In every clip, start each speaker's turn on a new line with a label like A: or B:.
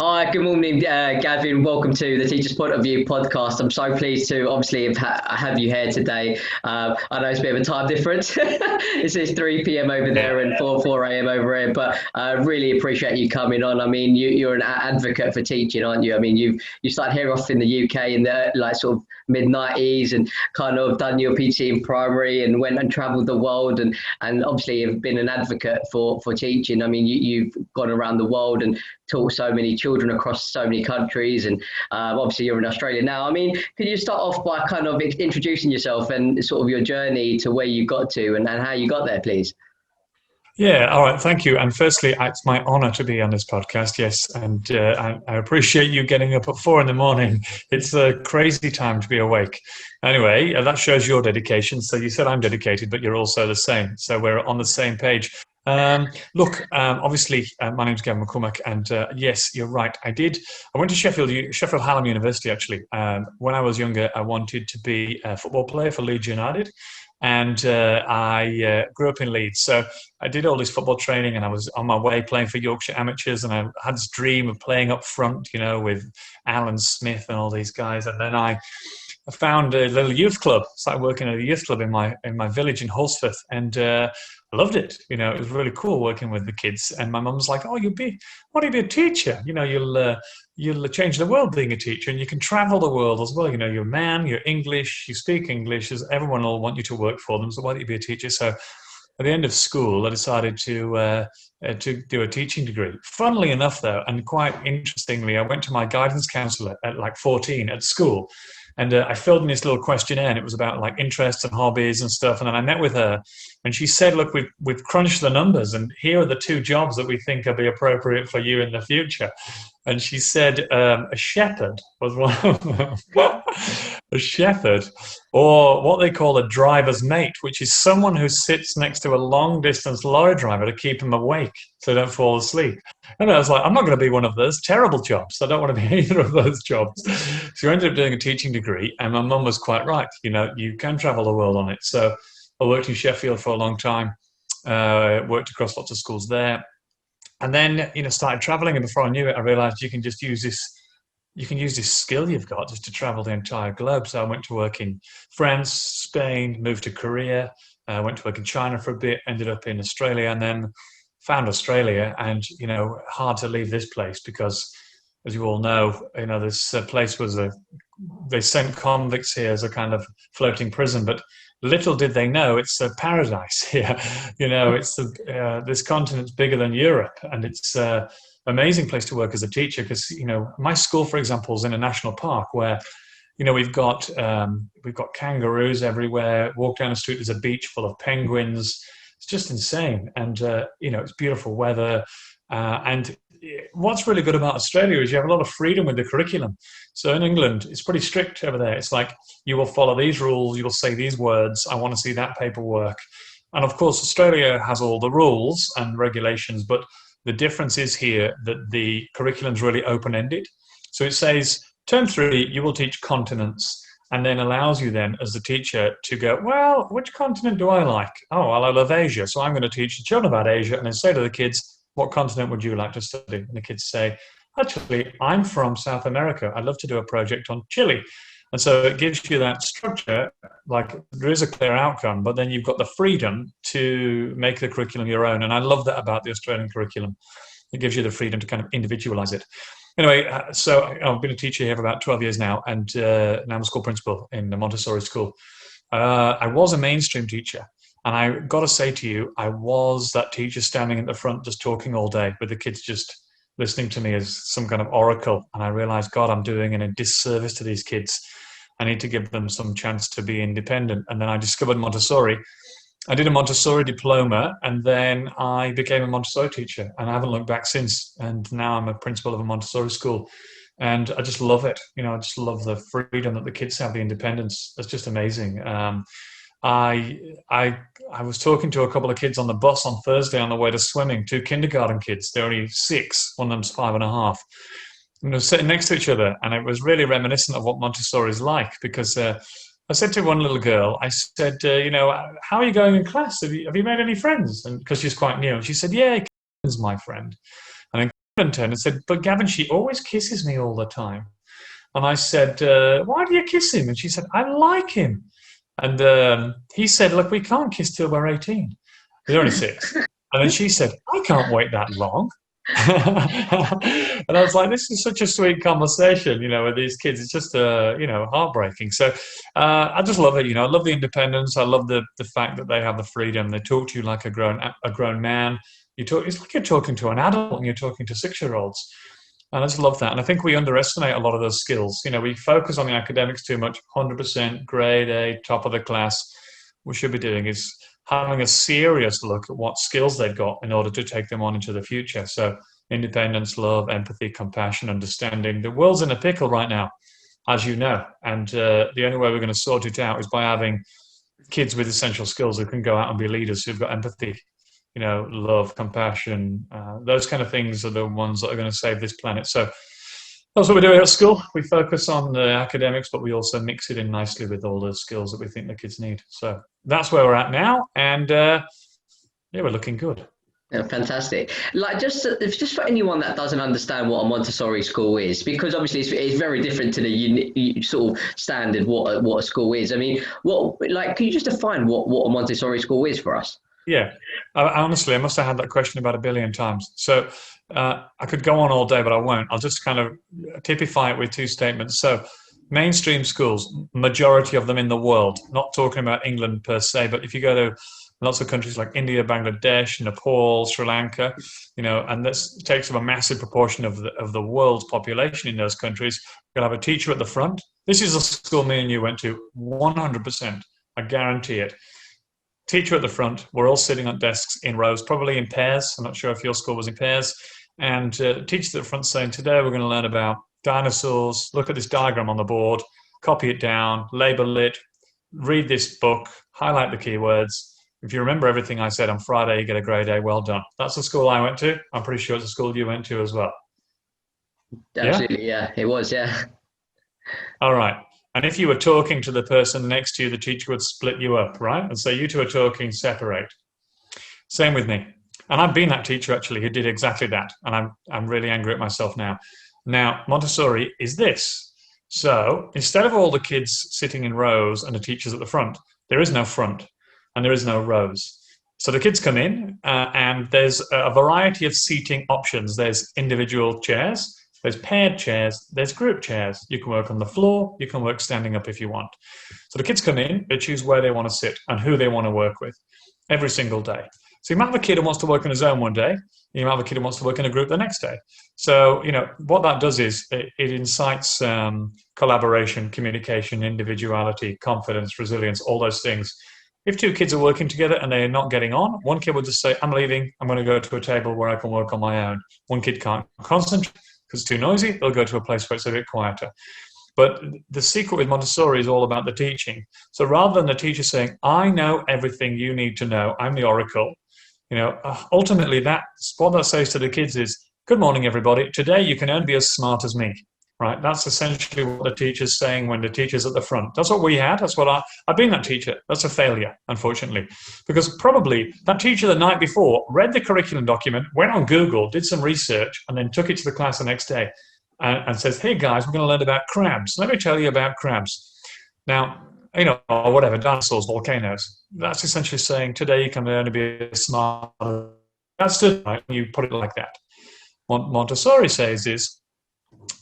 A: Hi, good morning, Gavin. Welcome to the Teacher's Point of View podcast. I'm so pleased to obviously have you here today. I know it's a bit of a time difference. It's 3 p.m. over there and
B: Yeah.
A: 4 a.m. over here, but I really appreciate you coming on. I mean, you're an advocate for teaching, aren't you? I mean, you started here off in the UK in the like sort of mid 90s and kind of done your PT in primary and went and travelled the world and obviously you've been an advocate for teaching. I mean, you've gone around the world and taught so many children across so many countries, and obviously you're in Australia now. I mean, could you start off by kind of introducing yourself and sort of your journey to where you got to and how you got there, please?
B: Yeah, all right, thank you. And firstly, it's my honor to be on this podcast. Yes, and I appreciate you getting up at 4 in the morning. It's a crazy time to be awake. Anyway, that shows your dedication. So you said I'm dedicated, but you're also the same. So we're on the same page. Obviously, my name's Gavin McCormack, and yes, you're right. I went to Sheffield Hallam University, actually. When I was younger, I wanted to be a football player for Leeds United, and I grew up in Leeds. So I did all this football training, and I was on my way playing for Yorkshire Amateurs, and I had this dream of playing up front, with Alan Smith and all these guys. And then I found a little youth club, started working at a youth club in my village in Hulsford, and I loved it. It was really cool working with the kids. And my mum was like, "Oh, why don't you be a teacher? You'll change the world being a teacher, and you can travel the world as well. You're a man, you're English, you speak English. Everyone will want you to work for them. So why don't you be a teacher?" So at the end of school, I decided to do a teaching degree. Funnily enough, though, and quite interestingly, I went to my guidance counselor at like 14 at school, and I filled in this little questionnaire, and it was about like interests and hobbies and stuff. And then I met with her, and she said, "Look, we've crunched the numbers, and here are the two jobs that we think will be appropriate for you in the future." And she said a shepherd was one of them. A shepherd, or what they call a driver's mate, which is someone who sits next to a long distance lorry driver to keep him awake so they don't fall asleep. And I was like, I'm not going to be one of those terrible jobs. I don't want to be either of those jobs. So I ended up doing a teaching degree, and my mum was quite right. You can travel the world on it. So I worked in Sheffield for a long time, worked across lots of schools there, and then started traveling. And before I knew it, I realized you can use this skill you've got just to travel the entire globe. So I went to work in France, Spain, moved to Korea, went to work in China for a bit, ended up in Australia, and then found Australia. And hard to leave this place because, as you all know, this place they sent convicts here as a kind of floating prison, but little did they know it's a paradise here. This continent's bigger than Europe, and it's amazing place to work as a teacher because my school, for example, is in a national park where we've got kangaroos everywhere. Walk down the street, there's a beach full of penguins. It's just insane, and it's beautiful weather. And what's really good about Australia is you have a lot of freedom with the curriculum. So in England, it's pretty strict over there. It's like you will follow these rules, you will say these words. I want to see that paperwork. And of course, Australia has all the rules and regulations, but the difference is here that the curriculum's really open-ended. So it says, term 3, you will teach continents, and then allows you then as the teacher to go, well, which continent do I like? Oh, well, I love Asia. So I'm going to teach the children about Asia and then say to the kids, what continent would you like to study? And the kids say, actually, I'm from South America. I'd love to do a project on Chile. And so it gives you that structure, like there is a clear outcome, but then you've got the freedom to make the curriculum your own. And I love that about the Australian curriculum. It gives you the freedom to kind of individualize it. Anyway, so I've been a teacher here for about 12 years now, and now I'm a school principal in the Montessori school. I was a mainstream teacher, and I got to say to you, I was that teacher standing at the front just talking all day with the kids just listening to me as some kind of oracle. And I realized, God, I'm doing a disservice to these kids. I need to give them some chance to be independent. And then I discovered Montessori. I did a Montessori diploma, and then I became a Montessori teacher, and I haven't looked back since. And now I'm a principal of a Montessori school, and I just love it. I just love the freedom that the kids have, the independence. It's just amazing. I I was talking to a couple of kids on the bus on Thursday on the way to swimming. Two kindergarten kids. They're only 6. One of them's 5.5. And they were sitting next to each other, and it was really reminiscent of what Montessori is like because I said to one little girl, I said, how are you going in class? Have you made any friends? And because she's quite new, and she said, yeah, Kevin's my friend. And then turned and said, "But Gavin, she always kisses me all the time." And I said, "Why do you kiss him?" And she said, "I like him." And he said, "Look, we can't kiss till we're 18. He's only 6. And then she said, "I can't wait that long." And I was like, this is such a sweet conversation, with these kids. It's just, heartbreaking. So I just love it. I love the independence. I love the fact that they have the freedom. They talk to you like a grown man. It's like you're talking to an adult and you're talking to 6-year-olds. And I just love that. And I think we underestimate a lot of those skills. We focus on the academics too much. 100% grade A, top of the class. What we should be doing is having a serious look at what skills they've got in order to take them on into the future. So independence, love, empathy, compassion, understanding. The world's in a pickle right now, as you know. And the only way we're going to sort it out is by having kids with essential skills who can go out and be leaders, who've got empathy, love, compassion. Those kind of things are the ones that are going to save this planet. So that's what we're doing at school. We focus on the academics, but we also mix it in nicely with all the skills that we think the kids need. So that's where we're at now. And we're looking good.
A: Yeah, fantastic. Like just for anyone that doesn't understand what a Montessori school is, because obviously it's very different to the sort of standard what a school is. I mean, can you just define what a Montessori school is for us?
B: Yeah, honestly, I must have had that question about 1 billion times. So I could go on all day, but I won't. I'll just kind of typify it with 2 statements. So mainstream schools, majority of them in the world, not talking about England per se, but if you go to lots of countries like India, Bangladesh, Nepal, Sri Lanka, and this takes up a massive proportion of the world's population in those countries, you'll have a teacher at the front. This is a school me and you went to, 100%. I guarantee it. Teacher at the front, we're all sitting on desks in rows, probably in pairs. I'm not sure if your school was in pairs. And teachers at the front saying, today we're going to learn about dinosaurs. Look at this diagram on the board, copy it down, label it, read this book, highlight the keywords. If you remember everything I said on Friday, you get a grade A, well done. That's the school I went to. I'm pretty sure it's the school you went to as well.
A: Absolutely, yeah, it was, yeah.
B: All right. And if you were talking to the person next to you, the teacher would split you up, right? And so you two are talking, separate. Same with me. And I've been that teacher, actually, who did exactly that. And I'm really angry at myself now. Now, Montessori is this. So instead of all the kids sitting in rows and the teachers at the front, there is no front and there is no rows. So the kids come in and there's a variety of seating options. There's individual chairs. There's paired chairs, there's group chairs. You can work on the floor, you can work standing up if you want. So the kids come in, they choose where they want to sit and who they want to work with every single day. So you might have a kid who wants to work on his own one day, you might have a kid who wants to work in a group the next day. So, what that does is it incites collaboration, communication, individuality, confidence, resilience, all those things. If 2 kids are working together and they're not getting on, one kid will just say, I'm leaving, I'm going to go to a table where I can work on my own. One kid can't concentrate. It's too noisy, they'll go to a place where it's a bit quieter. But the secret with Montessori is all about the teaching. So rather than the teacher saying, I know everything you need to know, I'm the oracle, ultimately what that says to the kids is, good morning, everybody. Today you can only be as smart as me, right? That's essentially what the teacher's saying when the teacher's at the front. That's what we had. That's what I've been that teacher. That's a failure, unfortunately, because probably that teacher the night before read the curriculum document, went on Google, did some research, and then took it to the class the next day and says, hey guys, we're going to learn about crabs. Let me tell you about crabs. Now, or whatever, dinosaurs, volcanoes. That's essentially saying today you can only be smart. That's it, right? You put it like that. What Montessori says is,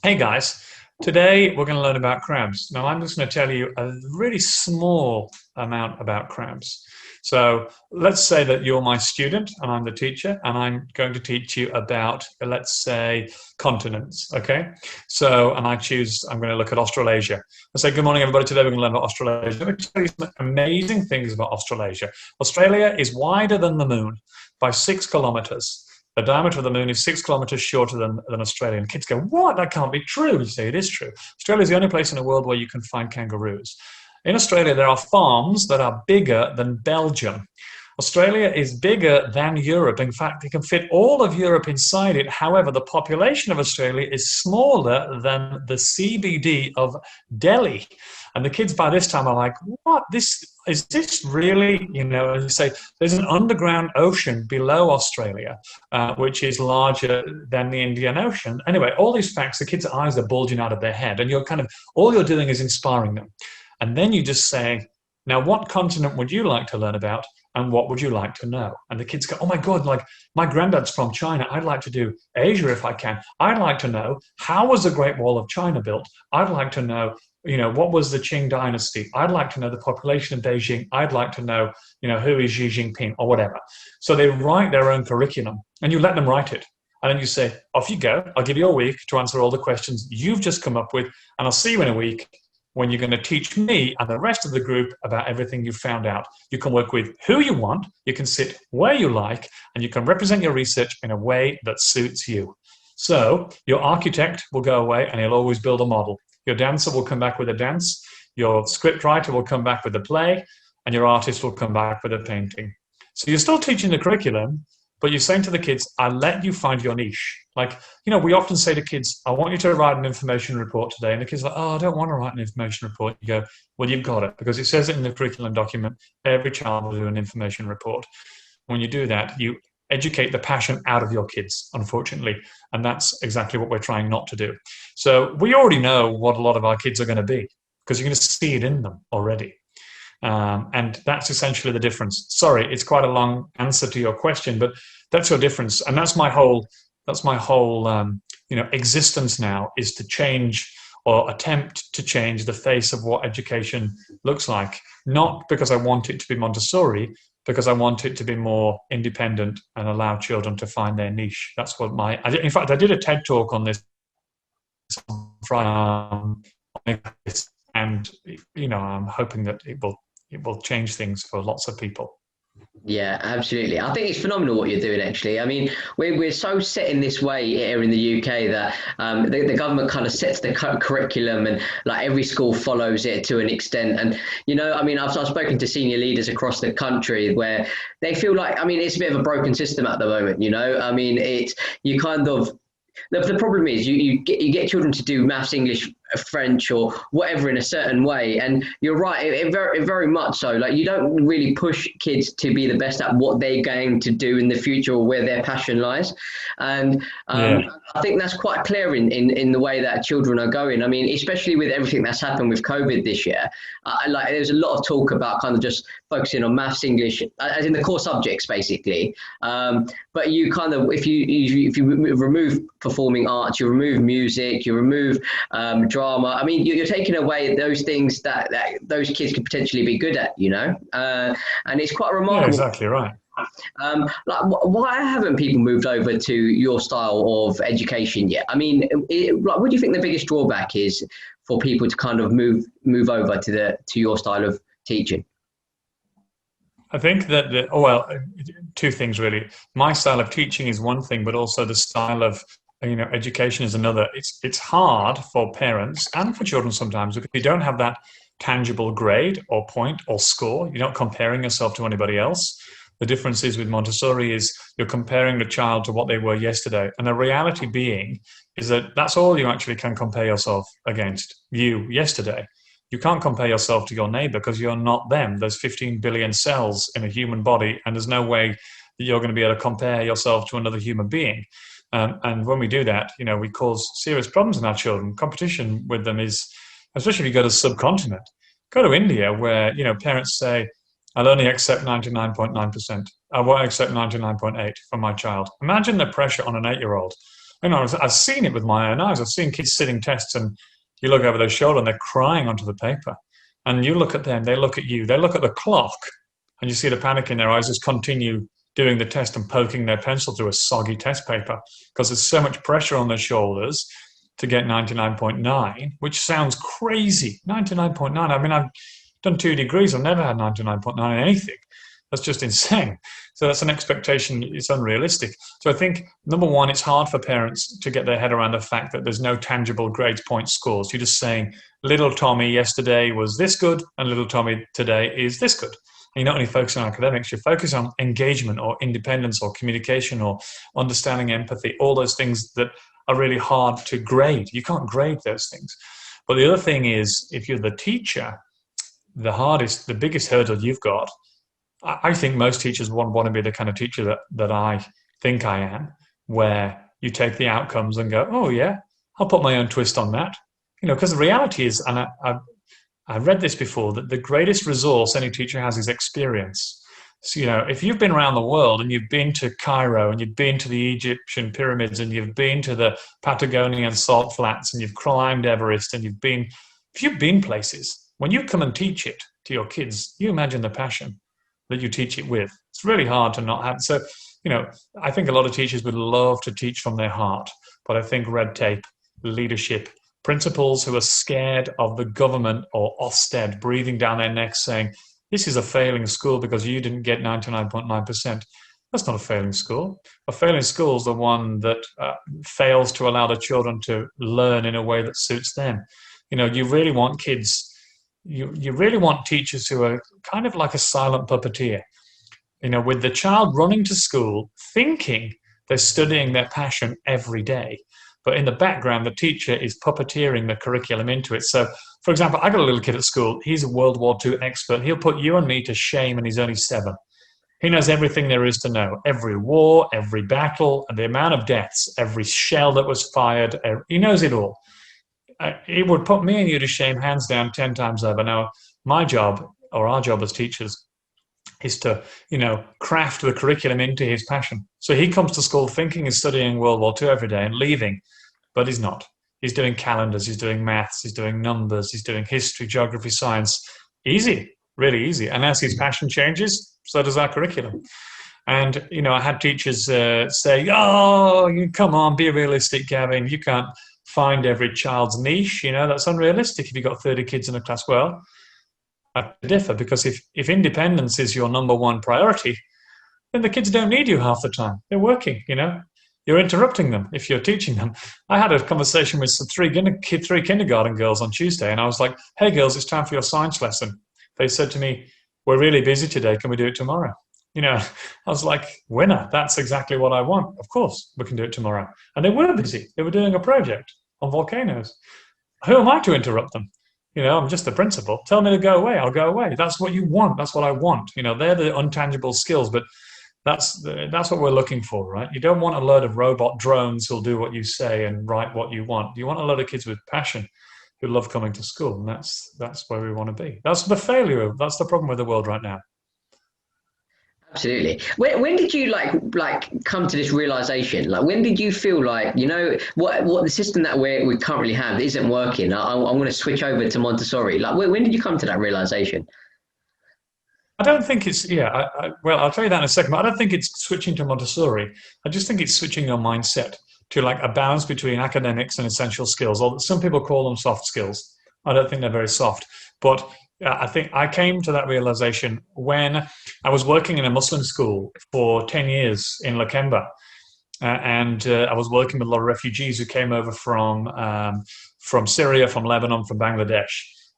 B: hey guys, today we're going to learn about crabs. Now I'm just going to tell you a really small amount about crabs. So let's say that you're my student and I'm the teacher and I'm going to teach you about, let's say, continents, okay? So, and I'm going to look at Australasia. I say, good morning, everybody. Today we're going to learn about Australasia. Let me tell you some amazing things about Australasia. Australia is wider than the moon by 6 kilometers. The diameter of the moon is 6 kilometers shorter than Australia. And kids go, what? That can't be true. You say, it is true. Australia is the only place in the world where you can find kangaroos. In Australia, there are farms that are bigger than Belgium. Australia is bigger than Europe. In fact, it can fit all of Europe inside it. However, the population of Australia is smaller than the CBD of Delhi. And the kids by this time are like, what? Is this really, you say there's an underground ocean below Australia, which is larger than the Indian Ocean. Anyway, all these facts, the kids' eyes are bulging out of their head, and all you're doing is inspiring them. And then you just say, now, what continent would you like to learn about? And what would you like to know? And the kids go, oh my God, like my granddad's from China. I'd like to do Asia if I can. I'd like to know, how was the Great Wall of China built? I'd like to know, what was the Qing dynasty? I'd like to know the population of Beijing. I'd like to know, who is Xi Jinping or whatever. So they write their own curriculum and you let them write it. And then you say, off you go. I'll give you a week to answer all the questions you've just come up with. And I'll see you in a week when you're going to teach me and the rest of the group about everything you've found out. You can work with who you want, you can sit where you like, and you can represent your research in a way that suits you. So your architect will go away and he'll always build a model. Your dancer will come back with a dance, your scriptwriter will come back with a play, and your artist will come back with a painting. So you're still teaching the curriculum, but you're saying to the kids, I let you find your niche. Like, we often say to kids, I want you to write an information report today. And the kids are like, oh, I don't want to write an information report. You go, well, you've got it, because it says it in the curriculum document. Every child will do an information report. When you do that, you educate the passion out of your kids, unfortunately. And that's exactly what we're trying not to do. So we already know what a lot of our kids are going to be, because you're going to see it in them already. And that's essentially the difference. Sorry, it's quite a long answer to your question, but that's your difference. And that's my whole existence now, is to change or attempt to change the face of what education looks like. Not because I want it to be Montessori, because I want it to be more independent and allow children to find their niche. That's what in fact, I did a TED talk on this on Friday, and I'm hoping that it will change things for lots of people.
A: Yeah, absolutely. I think it's phenomenal what you're doing, actually. I mean, we're so set in this way here in the UK that the government kind of sets the curriculum, and like every school follows it to an extent. And, I've spoken to senior leaders across the country where they feel like, it's a bit of a broken system at the moment, the problem is you get children to do maths, English, French, or whatever in a certain way, and you're right, it very much so. Like, you don't really push kids to be the best at what they're going to do in the future or where their passion lies, and I think that's quite clear in the way that children are going. Especially with everything that's happened with COVID this year, there's a lot of talk about kind of just focusing on maths, English, as in the core subjects, basically. But you kind of, if you remove performing arts, you remove music, you remove drama. You're taking away those things that those kids could potentially be good at, and it's quite remarkable.
B: Yeah, exactly right.
A: Why haven't people moved over to your style of education yet? What do you think the biggest drawback is for people to kind of move over to your style of teaching?
B: I think that two things really. My style of teaching is one thing, but also the style of education is another. It's hard for parents and for children sometimes, because you don't have that tangible grade or point or score. You're not comparing yourself to anybody else. The difference is with Montessori is you're comparing the child to what they were yesterday. And the reality being is that that's all you actually can compare yourself against, you yesterday. You can't compare yourself to your neighbor because you're not them. There's 15 billion cells in a human body, and there's no way that you're going to be able to compare yourself to another human being. And when we do that, we cause serious problems in our children. Competition with them is, especially if you go to the subcontinent, go to India where, parents say, I'll only accept 99.9%. I won't accept 99.8 from my child. Imagine the pressure on an 8-year-old. I've seen it with my own eyes. I've seen kids sitting tests and you look over their shoulder and they're crying onto the paper. And you look at them, they look at you, they look at the clock, and you see the panic in their eyes, just continue doing the test and poking their pencil through a soggy test paper because there's so much pressure on their shoulders to get 99.9, which sounds crazy. 99.9. I've done 2 degrees. I've never had 99.9 in anything. That's just insane. So that's an expectation. It's unrealistic. So I think, number one, it's hard for parents to get their head around the fact that there's no tangible grades, points, scores. You're just saying, little Tommy yesterday was this good and little Tommy today is this good. you're not only focusing on academics, you're focusing on engagement or independence or communication or understanding, empathy, all those things that are really hard to grade. You can't grade those things. But the other thing is, if you're the teacher, the biggest hurdle you've got, I think most teachers want to be the kind of teacher that I think I am, where you take the outcomes and go, oh yeah, I'll put my own twist on that. Because the reality is, and I've read this before, that the greatest resource any teacher has is experience. So, if you've been around the world and you've been to Cairo and you've been to the Egyptian pyramids and you've been to the Patagonian salt flats and you've climbed Everest and if you've been places, when you come and teach it to your kids, you imagine the passion that you teach it with. It's really hard to not have. So, I think a lot of teachers would love to teach from their heart, but I think red tape, leadership, principals who are scared of the government or Ofsted breathing down their necks saying, this is a failing school because you didn't get 99.9%. That's not a failing school. A failing school is the one that fails to allow the children to learn in a way that suits them. You really want kids, you really want teachers who are kind of like a silent puppeteer, with the child running to school, thinking they're studying their passion every day. But in the background, the teacher is puppeteering the curriculum into it. So, for example, I got a little kid at school. He's a World War II expert. He'll put you and me to shame, and he's only 7. He knows everything there is to know. Every war, every battle, and the amount of deaths, every shell that was fired. He knows it all. It would put me and you to shame hands down 10 times over. Now, my job, or our job as teachers, is to, craft the curriculum into his passion. So he comes to school thinking he's studying World War II every day and leaving, but he's not. He's doing calendars, he's doing maths, he's doing numbers, he's doing history, geography, science. Easy, really easy. And as his passion changes, so does our curriculum. And, I had teachers say, oh, come on, be realistic, Gavin. You can't find every child's niche. That's unrealistic if you've got 30 kids in a class. Well, I differ, because if independence is your number one priority, then the kids don't need you half the time. They're working, You're interrupting them if you're teaching them. I had a conversation with three kindergarten girls on Tuesday, and I was like, hey, girls, it's time for your science lesson. They said to me, we're really busy today. Can we do it tomorrow? I was like, winner. That's exactly what I want. Of course, we can do it tomorrow. And they were busy. They were doing a project on volcanoes. Who am I to interrupt them? I'm just the principal. Tell me to go away. I'll go away. That's what you want. That's what I want. They're the intangible skills, but that's what we're looking for, right? You don't want a load of robot drones who'll do what you say and write what you want. You want a load of kids with passion who love coming to school, and that's where we want to be. That's the failure. That's the problem with the world right now.
A: Absolutely. When did you like come to this realization? Like, when did you feel like, what the system that we currently have isn't working? I'm going to switch over to Montessori. Like, when did you come to that realization?
B: I don't think it's, well, I'll tell you that in a second, but I don't think it's switching to Montessori. I just think it's switching your mindset to like a balance between academics and essential skills, or some people call them soft skills. I don't think they're very soft, but I think I came to that realization when I was working in a Muslim school for 10 years in Lakemba. And I was working with a lot of refugees who came over from Syria, from Lebanon, from Bangladesh.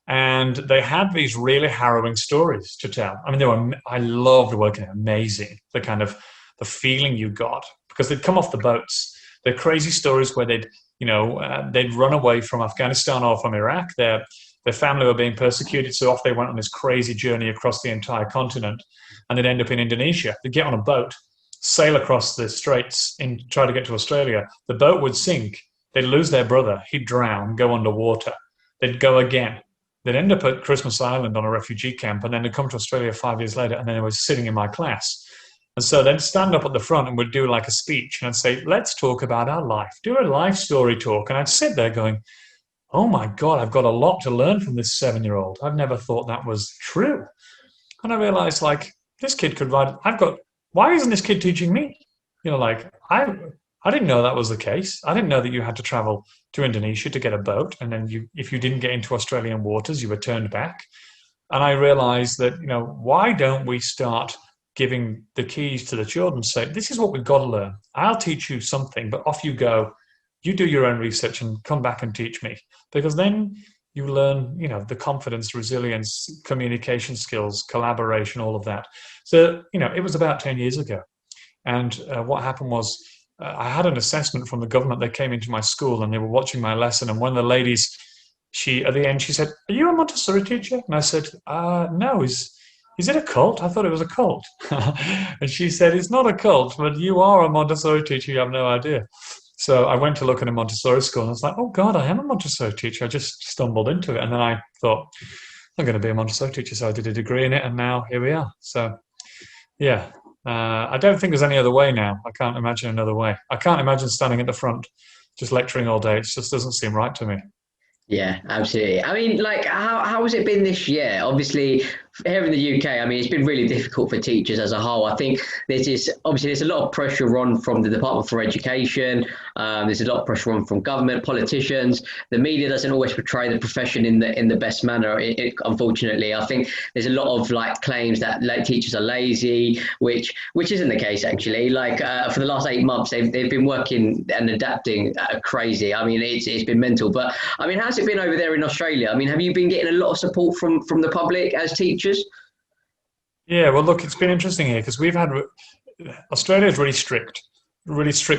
B: And they had these really harrowing stories to tell. I mean, I loved working, amazing, the feeling you got, because they'd come off the boats. They're crazy stories where they'd run away from Afghanistan or from Iraq. Their family were being persecuted, so off they went on this crazy journey across the entire continent, and they'd end up in Indonesia. They'd get on a boat, sail across the straits and try to get to Australia. The boat would sink. They'd lose their brother. He'd drown, go underwater. They'd go again. They'd end up at Christmas Island on a refugee camp, and then they'd come to Australia 5 years later, and then they were sitting in my class. And so they'd stand up at the front and would do like a speech, and I'd say, let's talk about our life. Do a life story talk. And I'd sit there going, oh my God, I've got a lot to learn from this 7-year-old. I've never thought that was true. And I realized, like, this kid could write, why isn't this kid teaching me? I didn't know that was the case. I didn't know that you had to travel to Indonesia to get a boat. And then if you didn't get into Australian waters, you were turned back. And I realized that, why don't we start giving the keys to the children, say, this is what we've got to learn. I'll teach you something, but off you go. You do your own research and come back and teach me. Because then you learn, the confidence, resilience, communication skills, collaboration, all of that. So, it was about 10 years ago. And what happened was I had an assessment from the government. They came into my school and they were watching my lesson. And one of the ladies, at the end, she said, "Are you a Montessori teacher?" And I said, "No, is it a cult? I thought it was a cult." And she said, "It's not a cult, but you are a Montessori teacher. You have no idea." So I went to look at a Montessori school and I was like, "Oh God, I am a Montessori teacher." I just stumbled into it. And then I thought, I'm going to be a Montessori teacher. So I did a degree in it and now here we are. So yeah, I don't think there's any other way now. I can't imagine another way. I can't imagine standing at the front just lecturing all day. It just doesn't seem right to me.
A: Yeah, absolutely. I mean, like, how has it been this year? Obviously, here in the UK, I mean, it's been really difficult for teachers as a whole. I think there's a lot of pressure on from the Department for Education. There's a lot of pressure on from government, politicians. The media doesn't always portray the profession in the best manner. Unfortunately, I think there's a lot of like claims that teachers are lazy, which isn't the case actually. Like for the last 8 months, they've been working and adapting crazy. I mean, it's been mental. But I mean, how's it been over there in Australia? I mean, have you been getting a lot of support from the public as teachers?
B: Yeah, well, look, it's been interesting here because Australia is really strict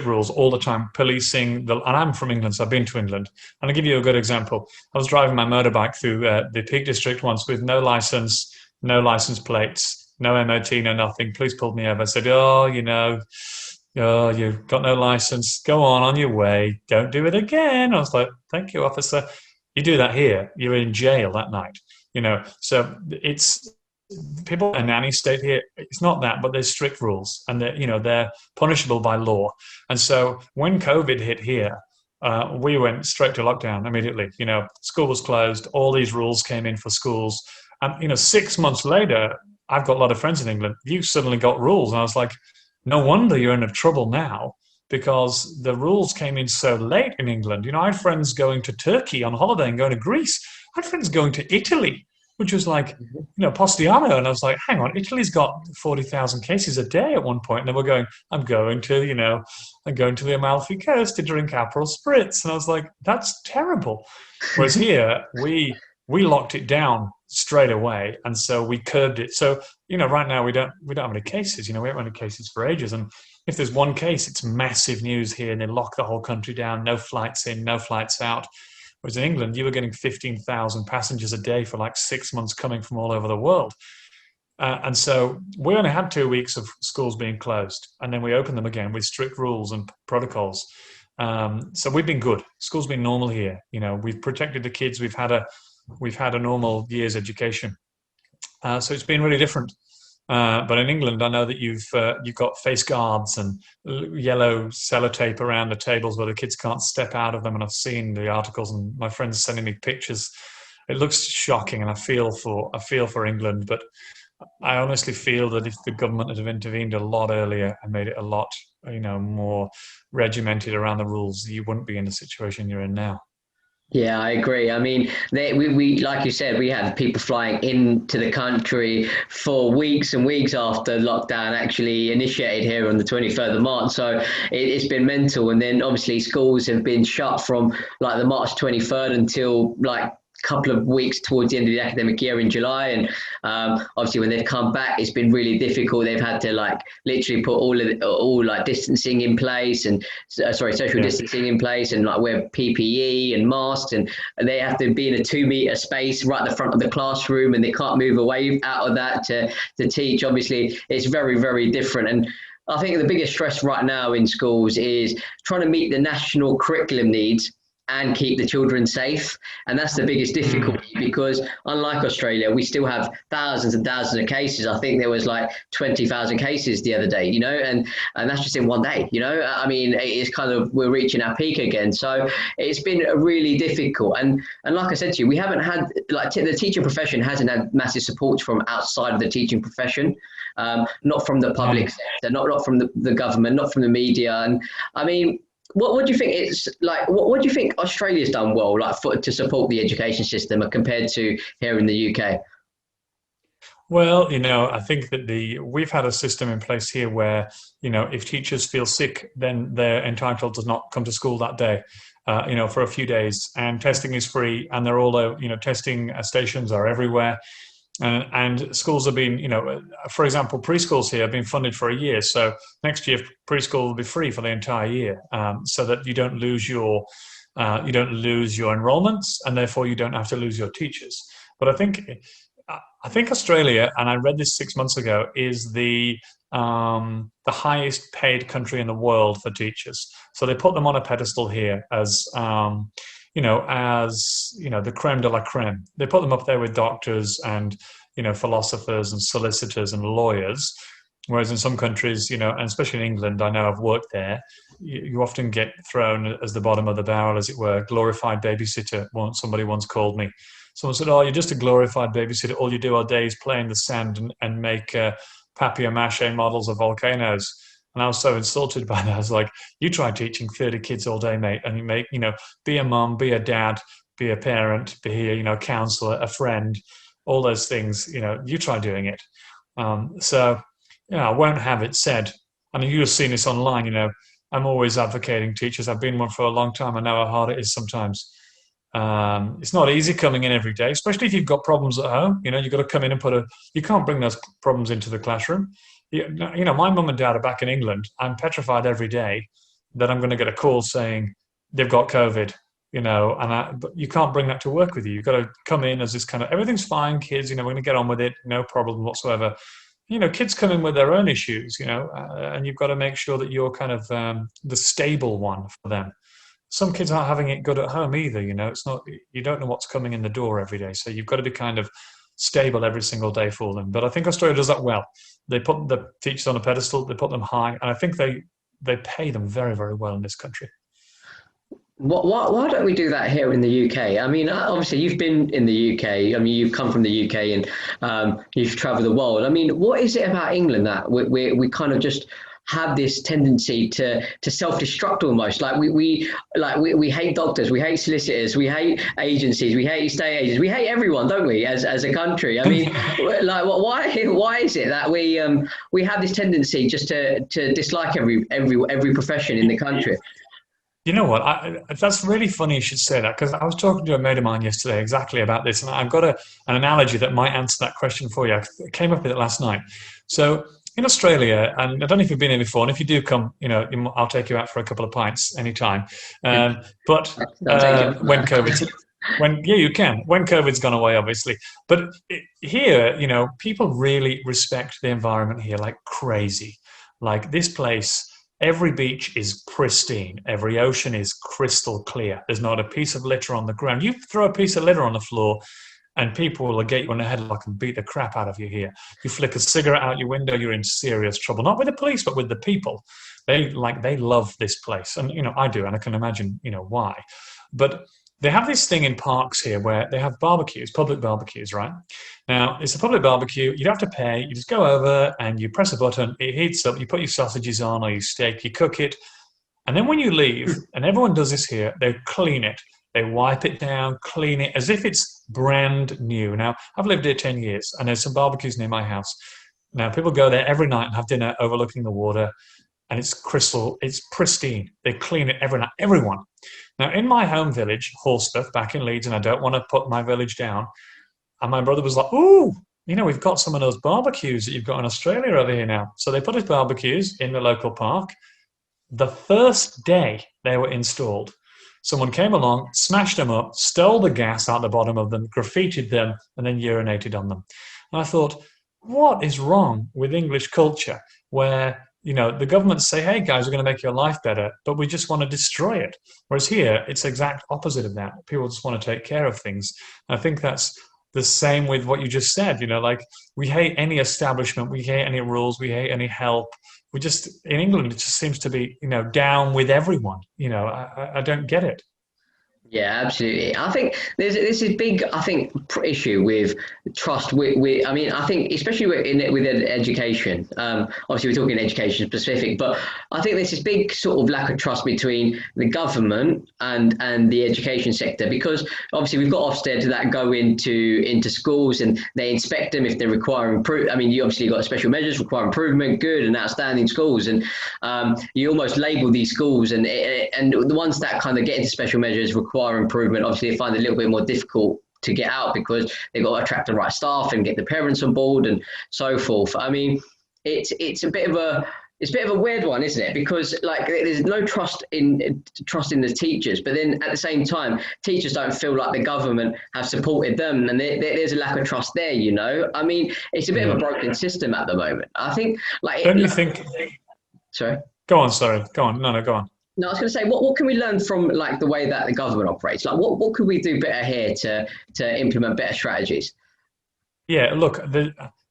B: rules all the time, policing. And I'm from England, so I've been to England. And I'll give you a good example. I was driving my motorbike through the Peak District once with no license plates, no MOT, no nothing. Police pulled me over. I said, "Oh, you've got no license. Go on your way. Don't do it again." I was like, "Thank you, officer." You do that here, you're in jail that night. So it's people a nanny state here. It's not that, but there's strict rules, and they're punishable by law. And so when COVID hit here, we went straight to lockdown immediately. School was closed. All these rules came in for schools, and 6 months later, I've got a lot of friends in England. You suddenly got rules, and I was like, no wonder you're in trouble now, because the rules came in so late in England. I had friends going to Turkey on holiday and going to Greece. I had friends going to Italy, which was like, Postiano. And I was like, hang on, Italy's got 40,000 cases a day at one point. And they were going, I'm going to the Amalfi Coast to drink Aperol Spritz. And I was like, that's terrible. Whereas here, we locked it down straight away. And so we curbed it. So, right now we don't have any cases. We haven't had any cases for ages. And if there's one case, it's massive news here, and they lock the whole country down. No flights in, no flights out. Whereas in England, you were getting 15,000 passengers a day for like 6 months coming from all over the world. And so we only had 2 weeks of schools being closed, and then we opened them again with strict rules and protocols. So we've been good. School's been normal here. We've protected the kids. We've had a normal year's education. So it's been really different. But in England, I know that you've got face guards and yellow sellotape around the tables where the kids can't step out of them. And I've seen the articles, and my friends are sending me pictures. It looks shocking, and I feel for England. But I honestly feel that if the government had intervened a lot earlier and made it a lot, more regimented around the rules, you wouldn't be in the situation you're in now.
A: Yeah, I agree. I mean, we like you said, we had people flying into the country for weeks and weeks after lockdown actually initiated here on the 23rd of March. So it's been mental. And then obviously schools have been shut from like the March 23rd until like couple of weeks towards the end of the academic year in July, and obviously when they've come back, it's been really difficult. They've had to like literally put all like distancing in place, and social distancing in place, and like wear PPE and masks, and they have to be in a 2 meter space right at the front of the classroom, and they can't move away out of that to teach. Obviously, it's very, very different. And I think the biggest stress right now in schools is trying to meet the national curriculum needs and keep the children safe. And that's the biggest difficulty, because unlike Australia, we still have thousands and thousands of cases. I think there was like 20,000 cases the other day, and that's just in one day, I mean, it's kind of, we're reaching our peak again. So it's been really difficult. And like I said to you, we haven't had, like the teaching profession hasn't had massive support from outside of the teaching profession, not from the public sector, not from the government, not from the media. And I mean, what do you think it's like? What do you think Australia's done well, like to support the education system compared to here in the UK?
B: Well, I think that we've had a system in place here where, if teachers feel sick, then they're entitled to not come to school that day, for a few days. And testing is free, and they're all, testing stations are everywhere. And schools have been, for example, preschools here have been funded for a year. So next year, preschool will be free for the entire year, so that you don't lose your enrollments, and therefore you don't have to lose your teachers. But I think Australia, and I read this 6 months ago, is the highest paid country in the world for teachers. So they put them on a pedestal here as the creme de la creme. They put them up there with doctors and philosophers and solicitors and lawyers. Whereas in some countries, and especially in England, I know I've worked there, you often get thrown as the bottom of the barrel, as it were, glorified babysitter. Somebody once called me. Someone said, "Oh, you're just a glorified babysitter. All you do all day is play in the sand and make papier-mâché models of volcanoes." And I was so insulted by that. I was like, "You try teaching 30 kids all day, mate, and be a mum, be a dad, be a parent, be a counselor, a friend, all those things. You try doing it." So, I won't have it said. And you've seen this online. I'm always advocating teachers. I've been one for a long time. I know how hard it is sometimes. It's not easy coming in every day, especially if you've got problems at home. You've got to come in and you can't bring those problems into the classroom. My mum and dad are back in England. I'm petrified every day that I'm going to get a call saying they've got COVID, but you can't bring that to work with you. You've got to come in as this kind of, everything's fine, kids, we're going to get on with it, no problem whatsoever. Kids come in with their own issues, and you've got to make sure that you're kind of the stable one for them. Some kids aren't having it good at home either. It's not, you don't know what's coming in the door every day. So you've got to be kind of stable every single day for them. But I think Australia does that well. They put the teachers on a pedestal, they put them high, and I think they pay them very, very well in this country.
A: Why don't we do that here in the UK? I mean, obviously you've been in the UK. I mean, you've come from the UK and you've travelled the world. I mean, what is it about England that we kind of just have this tendency to self-destruct almost? Like we hate doctors, we hate solicitors, we hate agencies, we hate estate agents, we hate everyone, don't we? As a country, I mean, like why is it that we have this tendency just to dislike every profession in the country?
B: You know what? That's really funny you should say that, because I was talking to a mate of mine yesterday exactly about this, and I've got an analogy that might answer that question for you. I came up with it last night. So in Australia, and I don't know if you've been here before, and if you do come, I'll take you out for a couple of pints anytime. But when COVID, you can. When COVID's gone away, obviously. But here, people really respect the environment here like crazy. Like this place. Every beach is pristine. Every ocean is crystal clear. There's not a piece of litter on the ground. You throw a piece of litter on the floor and people will get you on the headlock and beat the crap out of you here. You flick a cigarette out your window, you're in serious trouble. Not with the police, but with the people. They love this place. And, I do, and I can imagine, why. But they have this thing in parks here where they have barbecues, public barbecues, right? Now, it's a public barbecue. You don't have to pay. You just go over and you press a button. It heats up. You put your sausages on or your steak. You cook it. And then when you leave, and everyone does this here, they clean it. They wipe it down, clean it as if it's brand new. Now, I've lived here 10 years, and there's some barbecues near my house. Now, people go there every night and have dinner overlooking the water, and it's pristine. They clean it every night, everyone. Now, in my home village, Horsteth, back in Leeds, and I don't want to put my village down, and my brother was like, "Ooh, we've got some of those barbecues that you've got in Australia over here now." So they put his barbecues in the local park. The first day they were installed, someone came along, smashed them up, stole the gas out the bottom of them, graffitied them, and then urinated on them. And I thought, what is wrong with English culture where the governments say, "Hey guys, we're going to make your life better," but we just want to destroy it. Whereas here, it's the exact opposite of that. People just want to take care of things. And I think that's the same with what you just said. We hate any establishment, we hate any rules, we hate any help. We just, in England, it just seems to be, down with everyone. I don't get it.
A: Yeah, absolutely. I think there's this is big. I think issue with trust. I mean, I think especially with education. Obviously, we're talking education specific, but I think there's this big sort of lack of trust between the government and the education sector, because obviously we've got Ofsted that go into schools and they inspect them if they require improve. I mean, you obviously got special measures require improvement, good and outstanding schools, and you almost label these schools, and the ones that kind of get into special measures require improvement. Obviously, they find it a little bit more difficult to get out because they've got to attract the right staff and get the parents on board and so forth. I mean, it's a bit of a weird one, isn't it? Because like there's no trust in the teachers, but then at the same time, teachers don't feel like the government have supported them, and there's a lack of trust there. I mean, it's a bit of a
B: Yeah.
A: broken system at the moment. I think
B: Don't you think?
A: sorry.
B: Go on. Sorry. Go on. No, no. Go on.
A: No, I was going to say, what can we learn from like the way that the government operates? Like, what could we do better here to implement better strategies?
B: Yeah, look,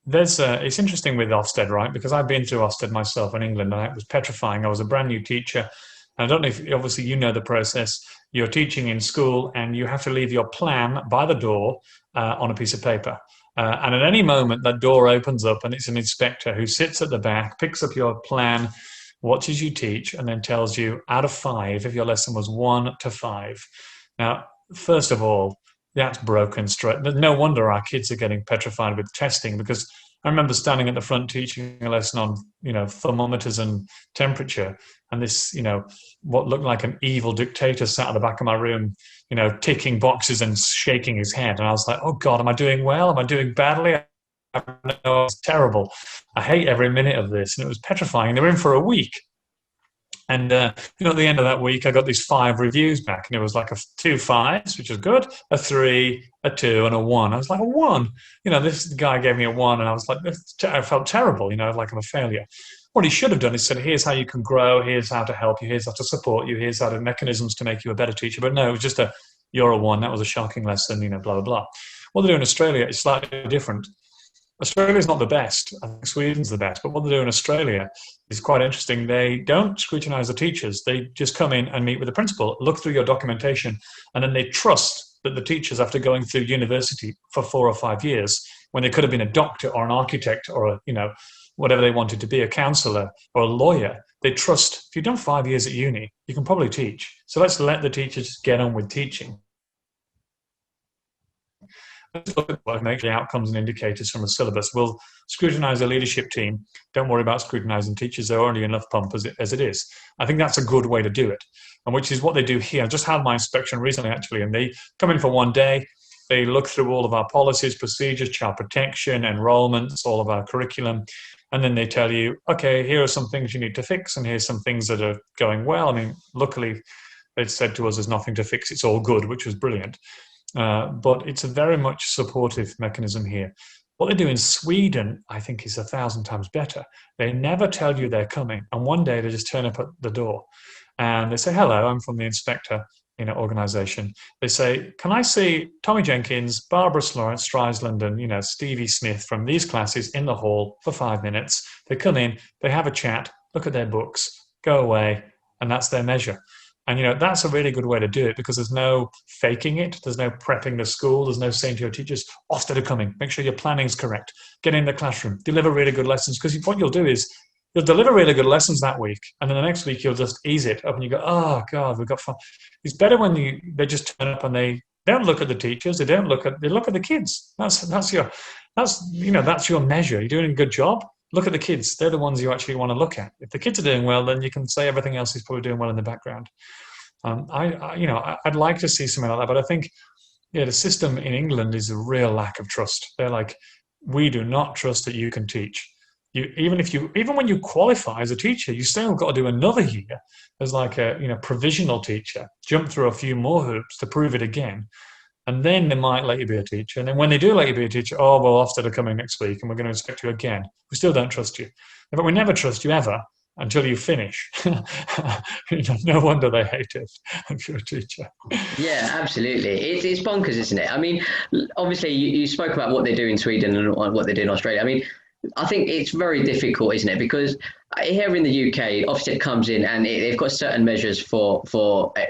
B: there's it's interesting with Ofsted, right? Because I've been through Ofsted myself in England, and it was petrifying. I was a brand new teacher. I don't know if obviously you know the process. You're teaching in school, and you have to leave your plan by the door on a piece of paper. And at any moment, that door opens up, and it's an inspector who sits at the back, picks up your plan, watches you teach, and then tells you out of 5 if your lesson was 1 to 5. Now, first of all, that's broken straight. No wonder our kids are getting petrified with testing, because I remember standing at the front teaching a lesson on, thermometers and temperature, and this, what looked like an evil dictator sat at the back of my room, ticking boxes and shaking his head. And I was like, oh God, am I doing well? Am I doing badly? No, it's terrible. I hate every minute of this. And it was petrifying. They were in for a week. And, at the end of that week, I got these 5 reviews back, and it was like 2 5s, which was good, a 3, a 2, and a 1. I was like, a 1? This guy gave me a 1, and I was like, I felt terrible, like I'm a failure. What he should have done is said, here's how you can grow, here's how to help you, here's how to support you, here's how to mechanisms to make you a better teacher. But no, it was just you're a 1. That was a shocking lesson, blah, blah, blah. What they do in Australia is slightly different. Australia's not the best. I think Sweden's the best. But what they do in Australia is quite interesting. They don't scrutinise the teachers. They just come in and meet with the principal, look through your documentation, and then they trust that the teachers, after going through university for 4 or 5 years, when they could have been a doctor or an architect or whatever they wanted to be, a counsellor or a lawyer, they trust, if you've done 5 years at uni, you can probably teach. So let's let the teachers get on with teaching. Let's look at what makes the outcomes and indicators from a syllabus. We'll scrutinise the leadership team. Don't worry about scrutinising teachers. They're already enough pump as it is. I think that's a good way to do it, and which is what they do here. I just had my inspection recently, actually, and they come in for one day. They look through all of our policies, procedures, child protection, enrolments, all of our curriculum, and then they tell you, okay, here are some things you need to fix, and here's some things that are going well. I mean, luckily, they said to us, there's nothing to fix. It's all good, which was brilliant. But it's a very much supportive mechanism here. What they do in Sweden, I think, is 1,000 times better. They never tell you they're coming, and one day they just turn up at the door, and they say, "Hello, I'm from the inspector, organisation." They say, "Can I see Tommy Jenkins, Barbara Streisand, and Stevie Smith from these classes in the hall for 5 minutes?" They come in, they have a chat, look at their books, go away, and that's their measure. And, that's a really good way to do it, because there's no faking it. There's no prepping the school. There's no saying to your teachers, Ofsted are coming. Make sure your planning's correct. Get in the classroom. Deliver really good lessons. Because what you'll do is you'll deliver really good lessons that week. And then the next week, you'll just ease it up and you go, oh, God, we've got fun. It's better when they just turn up and they don't look at the teachers. They look at the kids. That's your measure. You're doing a good job. Look at the kids. They're the ones you actually want to look at. If the kids are doing well, then you can say everything else is probably doing well in the background. I'd like to see something like that, but I think, the system in England is a real lack of trust. They're like, we do not trust that you can teach. Even when you qualify as a teacher, you still got to do another year as like a provisional teacher, jump through a few more hoops to prove it again. And then they might let you be a teacher. And then when they do let you be a teacher, oh, well, Ofsted are coming next week and we're going to inspect you again. We still don't trust you. But we never trust you ever until you finish. No wonder they hate it if you're a teacher.
A: Yeah, absolutely. It's bonkers, isn't it? I mean, obviously, you spoke about what they do in Sweden and what they do in Australia. I mean, I think it's very difficult, isn't it? Because here in the UK, Ofsted comes in and they've got certain measures for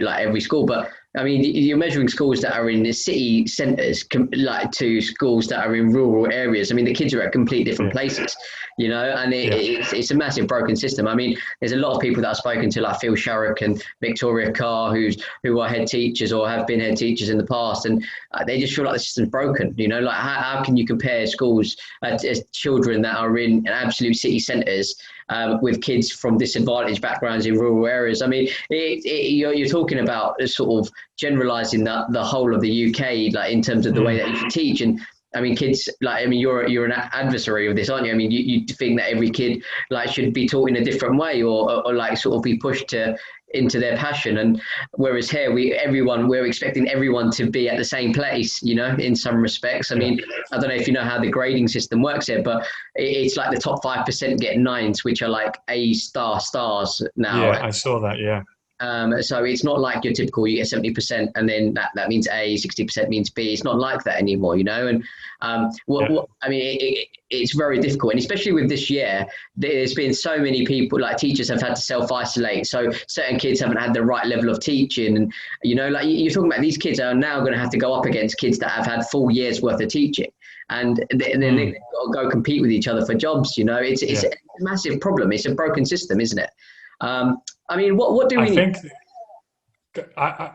A: like every school, but I mean, you're measuring schools that are in the city centres, like to schools that are in rural areas. I mean, the kids are at complete different
B: Yeah,
A: places, you know, and
B: yeah,
A: it's a massive broken system. I mean, there's a lot of people that I've spoken to, like Phil Sharrock and Victoria Carr, who are head teachers or have been head teachers in the past, and they just feel like the system's broken. You know, like how can you compare schools as children that are in absolute city centres with kids from disadvantaged backgrounds in rural areas? I mean, you're talking about sort of generalizing the whole of the UK, like in terms of the way that you should teach. And I mean, kids, like, I mean, you're an adversary of this, aren't you? I mean, you think that every kid like should be taught in a different way, or like sort of be pushed to into their passion. And whereas here, we're expecting everyone to be at the same place, you know, in some respects. I
B: yeah,
A: mean, I don't know if you know how the grading system works here, but it's like the top 5% get nines, which are like A stars now.
B: yeah. I saw that. Yeah,
A: So it's not like your typical, you get 70% and then that means A, 60% means B. It's not like that anymore, you know? And
B: yeah,
A: I mean, it's very difficult. And especially with this year, there's been so many people, like teachers have had to self-isolate. So certain kids haven't had the right level of teaching. And, you know, like you're talking about, these kids are now going to have to go up against kids that have had full years worth of teaching. And then they've got to go compete with each other for jobs, you know? It's a massive problem. It's a broken system, isn't it? I mean, what do
B: I
A: we need?
B: think.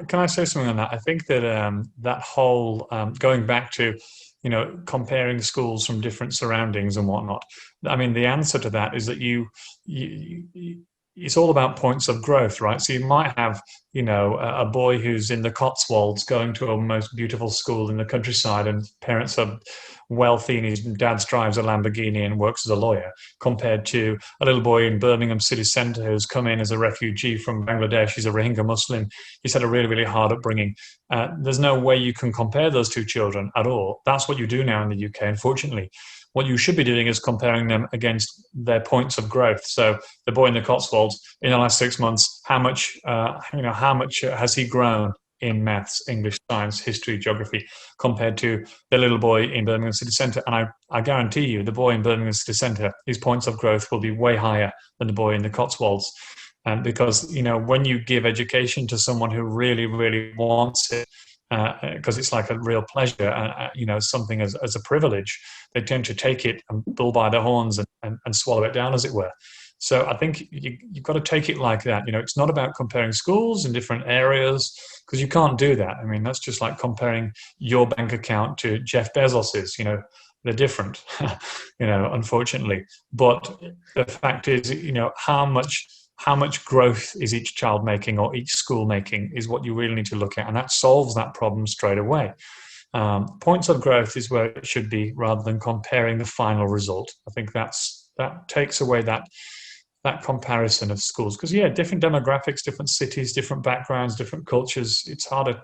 B: Can I say something on that? I think that that whole going back to, comparing schools from different surroundings and whatnot. I mean, the answer to that is that it's all about points of growth, right? So you might have, a boy who's in the Cotswolds going to a most beautiful school in the countryside, and parents are wealthy, and his dad drives a Lamborghini and works as a lawyer, compared to a little boy in Birmingham city centre who's come in as a refugee from Bangladesh. He's a Rohingya Muslim. He's had a really, really hard upbringing. There's no way you can compare those two children at all. That's what you do now in the UK, unfortunately. What you should be doing is comparing them against their points of growth. So the boy in the Cotswolds, in the last 6 months, how much has he grown in maths, English, science, history, geography, compared to the little boy in Birmingham City Centre? And I guarantee you, the boy in Birmingham City Centre, his points of growth will be way higher than the boy in the Cotswolds. And because, when you give education to someone who really, really wants it, because it's like a real pleasure, something as a privilege, they tend to take it and bull by the horns and swallow it down, as it were. So I think you've got to take it like that. It's not about comparing schools in different areas, because you can't do that. I mean, that's just like comparing your bank account to Jeff Bezos's. They're different, unfortunately. But the fact is, how much growth is each child making or each school making is what you really need to look at, and that solves that problem straight away. Points of growth is where it should be, rather than comparing the final result. I think that takes away that comparison of schools, because different demographics, different cities, different backgrounds, different cultures. It's hard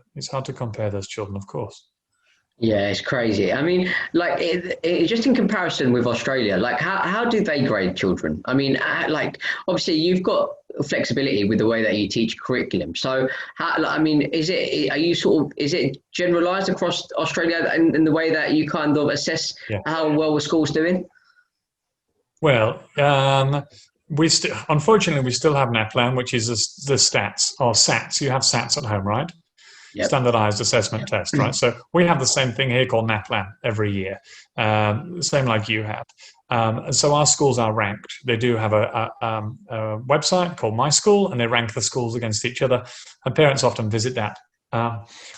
B: to compare those children, of course.
A: Yeah, it's crazy. I mean, like, just in comparison with Australia, like, how do they grade children? I mean, like, obviously, you've got flexibility with the way that you teach curriculum. So, I mean, is it generalized across Australia in the way that you kind of assess how well the school's doing?
B: Well, unfortunately we still have NAPLAN, which is the stats or SATs. You have SATs at home, right?
A: Yep.
B: Standardized assessment test, right? So we have the same thing here called NAPLAN every year, same like you have. So our schools are ranked. They do have a website called My School, and they rank the schools against each other, and parents often visit that.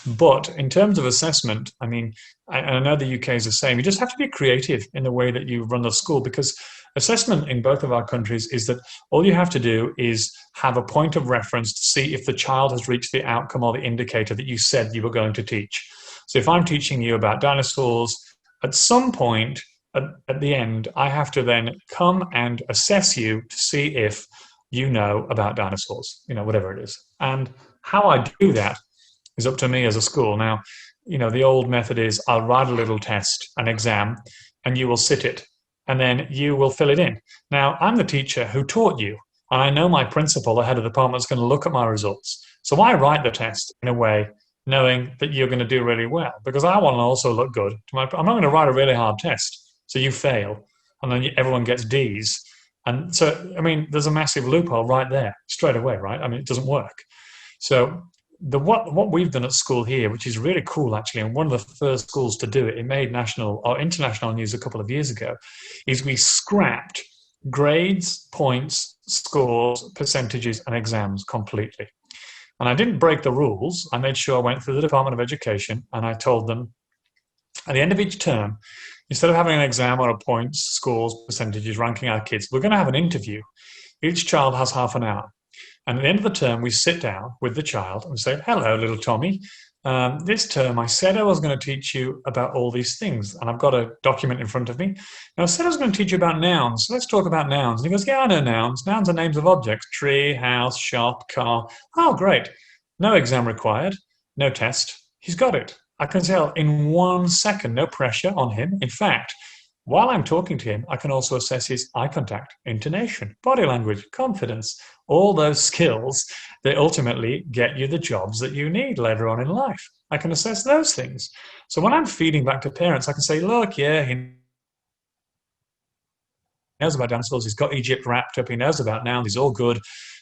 B: But in terms of assessment, I mean, I know the UK is the same. You just have to be creative in the way that you run the school, because assessment in both of our countries is that all you have to do is have a point of reference to see if the child has reached the outcome or the indicator that you said you were going to teach. So if I'm teaching you about dinosaurs, at some point at the end, I have to then come and assess you to see if you know about dinosaurs, whatever it is. And how I do that is up to me as a school. Now, the old method is I'll write a little test, an exam, and you will sit it, and then you will fill it in. Now, I'm the teacher who taught you, and I know my principal, the head of the department, is going to look at my results. So I write the test in a way knowing that you're going to do really well, because I want to also look good. I'm not going to write a really hard test, so you fail, and then everyone gets Ds. And so, I mean, there's a massive loophole right there, straight away, right? I mean, it doesn't work. So what we've done at school here, which is really cool actually, and one of the first schools to do it, it made national or international news a couple of years ago, is we scrapped grades, points, scores, percentages, and exams completely. And I didn't break the rules. I made sure I went through the Department of Education and I told them at the end of each term, instead of having an exam or a points, scores, percentages, ranking our kids, we're going to have an interview. Each child has half an hour. And at the end of the term, we sit down with the child and say, hello, little Tommy. This term, I said I was going to teach you about all these things. And I've got a document in front of me. And I said I was going to teach you about nouns. So let's talk about nouns. And he goes, yeah, I know nouns. Nouns are names of objects. Tree, house, shop, car. Oh, great. No exam required. No test. He's got it. I can tell in 1 second, no pressure on him. In fact, while I'm talking to him, I can also assess his eye contact, intonation, body language, confidence, all those skills that ultimately get you the jobs that you need later on in life. I can assess those things. So when I'm feeding back to parents, I can say, look, yeah, he knows about dinosaurs, he's got Egypt wrapped up, he knows about nouns, he's all good.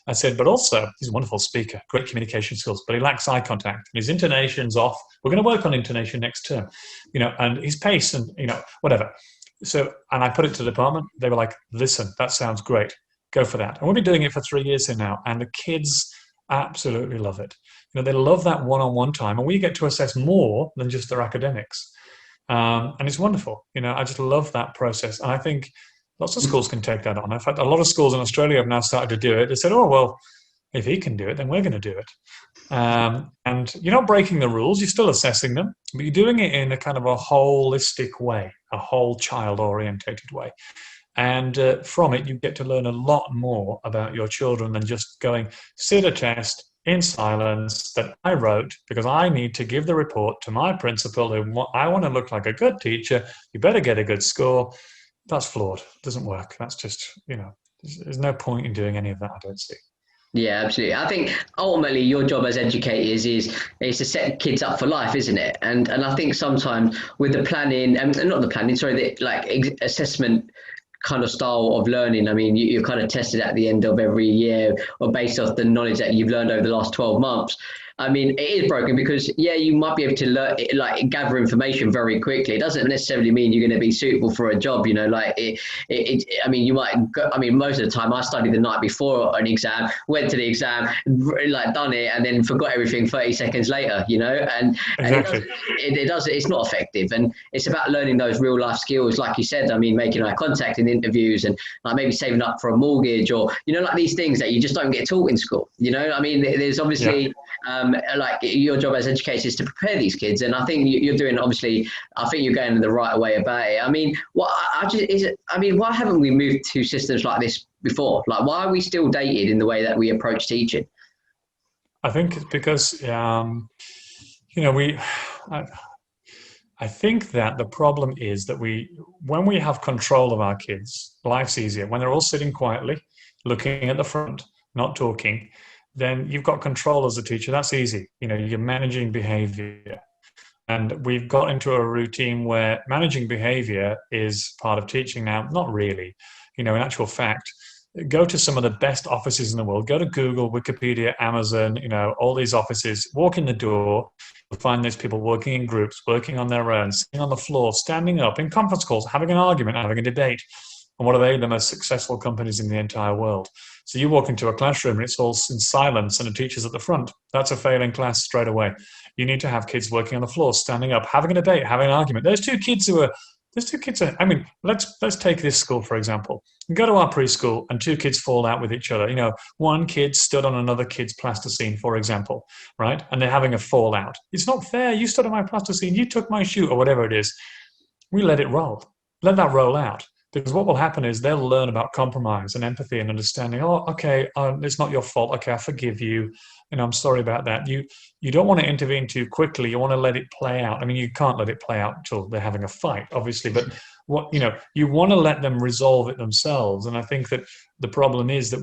B: I said, but also, he's a wonderful speaker, great communication skills, but he lacks eye contact. And his intonation's off. We're going to work on intonation next term, and his pace and, whatever. So, and I put it to the department. They were like, listen, that sounds great. Go for that. And we've been doing it for 3 years here now. And the kids absolutely love it. They love that one-on-one time. And we get to assess more than just their academics. And it's wonderful. I just love that process. And I think lots of schools can take that on. In fact, a lot of schools in Australia have now started to do it. They said, oh, well, if he can do it, then we're going to do it. And you're not breaking the rules, you're still assessing them, but you're doing it in a kind of a holistic way, a whole child-orientated way. And from it, you get to learn a lot more about your children than just going, sit a test in silence that I wrote because I need to give the report to my principal who I want to look like a good teacher. You better get a good score. That's flawed. It doesn't work. That's just, there's no point in doing any of that, I don't see.
A: Yeah, absolutely. I think ultimately your job as educators is to set kids up for life, isn't it? And I think sometimes with the planning and not the planning, sorry, the assessment kind of style of learning. I mean, you're kind of tested at the end of every year or based off the knowledge that you've learned over the last 12 months. I mean, it is broken because, you might be able to learn, gather information very quickly. It doesn't necessarily mean you're going to be suitable for a job, I mean, you might go, most of the time I studied the night before an exam, went to the exam, done it, and then forgot everything 30 seconds later, and,
B: exactly.
A: and it's not effective. And it's about learning those real life skills, like you said, making eye contact in interviews and maybe saving up for a mortgage or, these things that you just don't get taught in school, there's obviously, your job as educators is to prepare these kids, and I think you're doing. Obviously, I think you're going the right way about it. I mean, why haven't we moved to systems like this before? Why are we still dated in the way that we approach teaching?
B: I think it's because I think that the problem is that when we have control of our kids, life's easier. When they're all sitting quietly, looking at the front, not talking, then you've got control as a teacher. That's easy. You're managing behavior. And we've got into a routine where managing behavior is part of teaching now. Not really. In actual fact, go to some of the best offices in the world. Go to Google, Wikipedia, Amazon, all these offices. Walk in the door. You'll find these people working in groups, working on their own, sitting on the floor, standing up in conference calls, having an argument, having a debate. And what are they? The most successful companies in the entire world. So you walk into a classroom and it's all in silence and a teacher's at the front. That's a failing class straight away. You need to have kids working on the floor, standing up, having a debate, having an argument. There's two kids, I mean, let's take this school, for example. You go to our preschool and two kids fall out with each other. One kid stood on another kid's plasticine, for example, right? And they're having a fallout. It's not fair. You stood on my plasticine, you took my shoe, or whatever it is. We let it roll. Let that roll out. Because what will happen is they'll learn about compromise and empathy and understanding. Oh, okay, it's not your fault. Okay, I forgive you. I'm sorry about that. You don't want to intervene too quickly. You want to let it play out. I mean, you can't let it play out until they're having a fight, obviously. But you want to let them resolve it themselves. And I think that the problem is that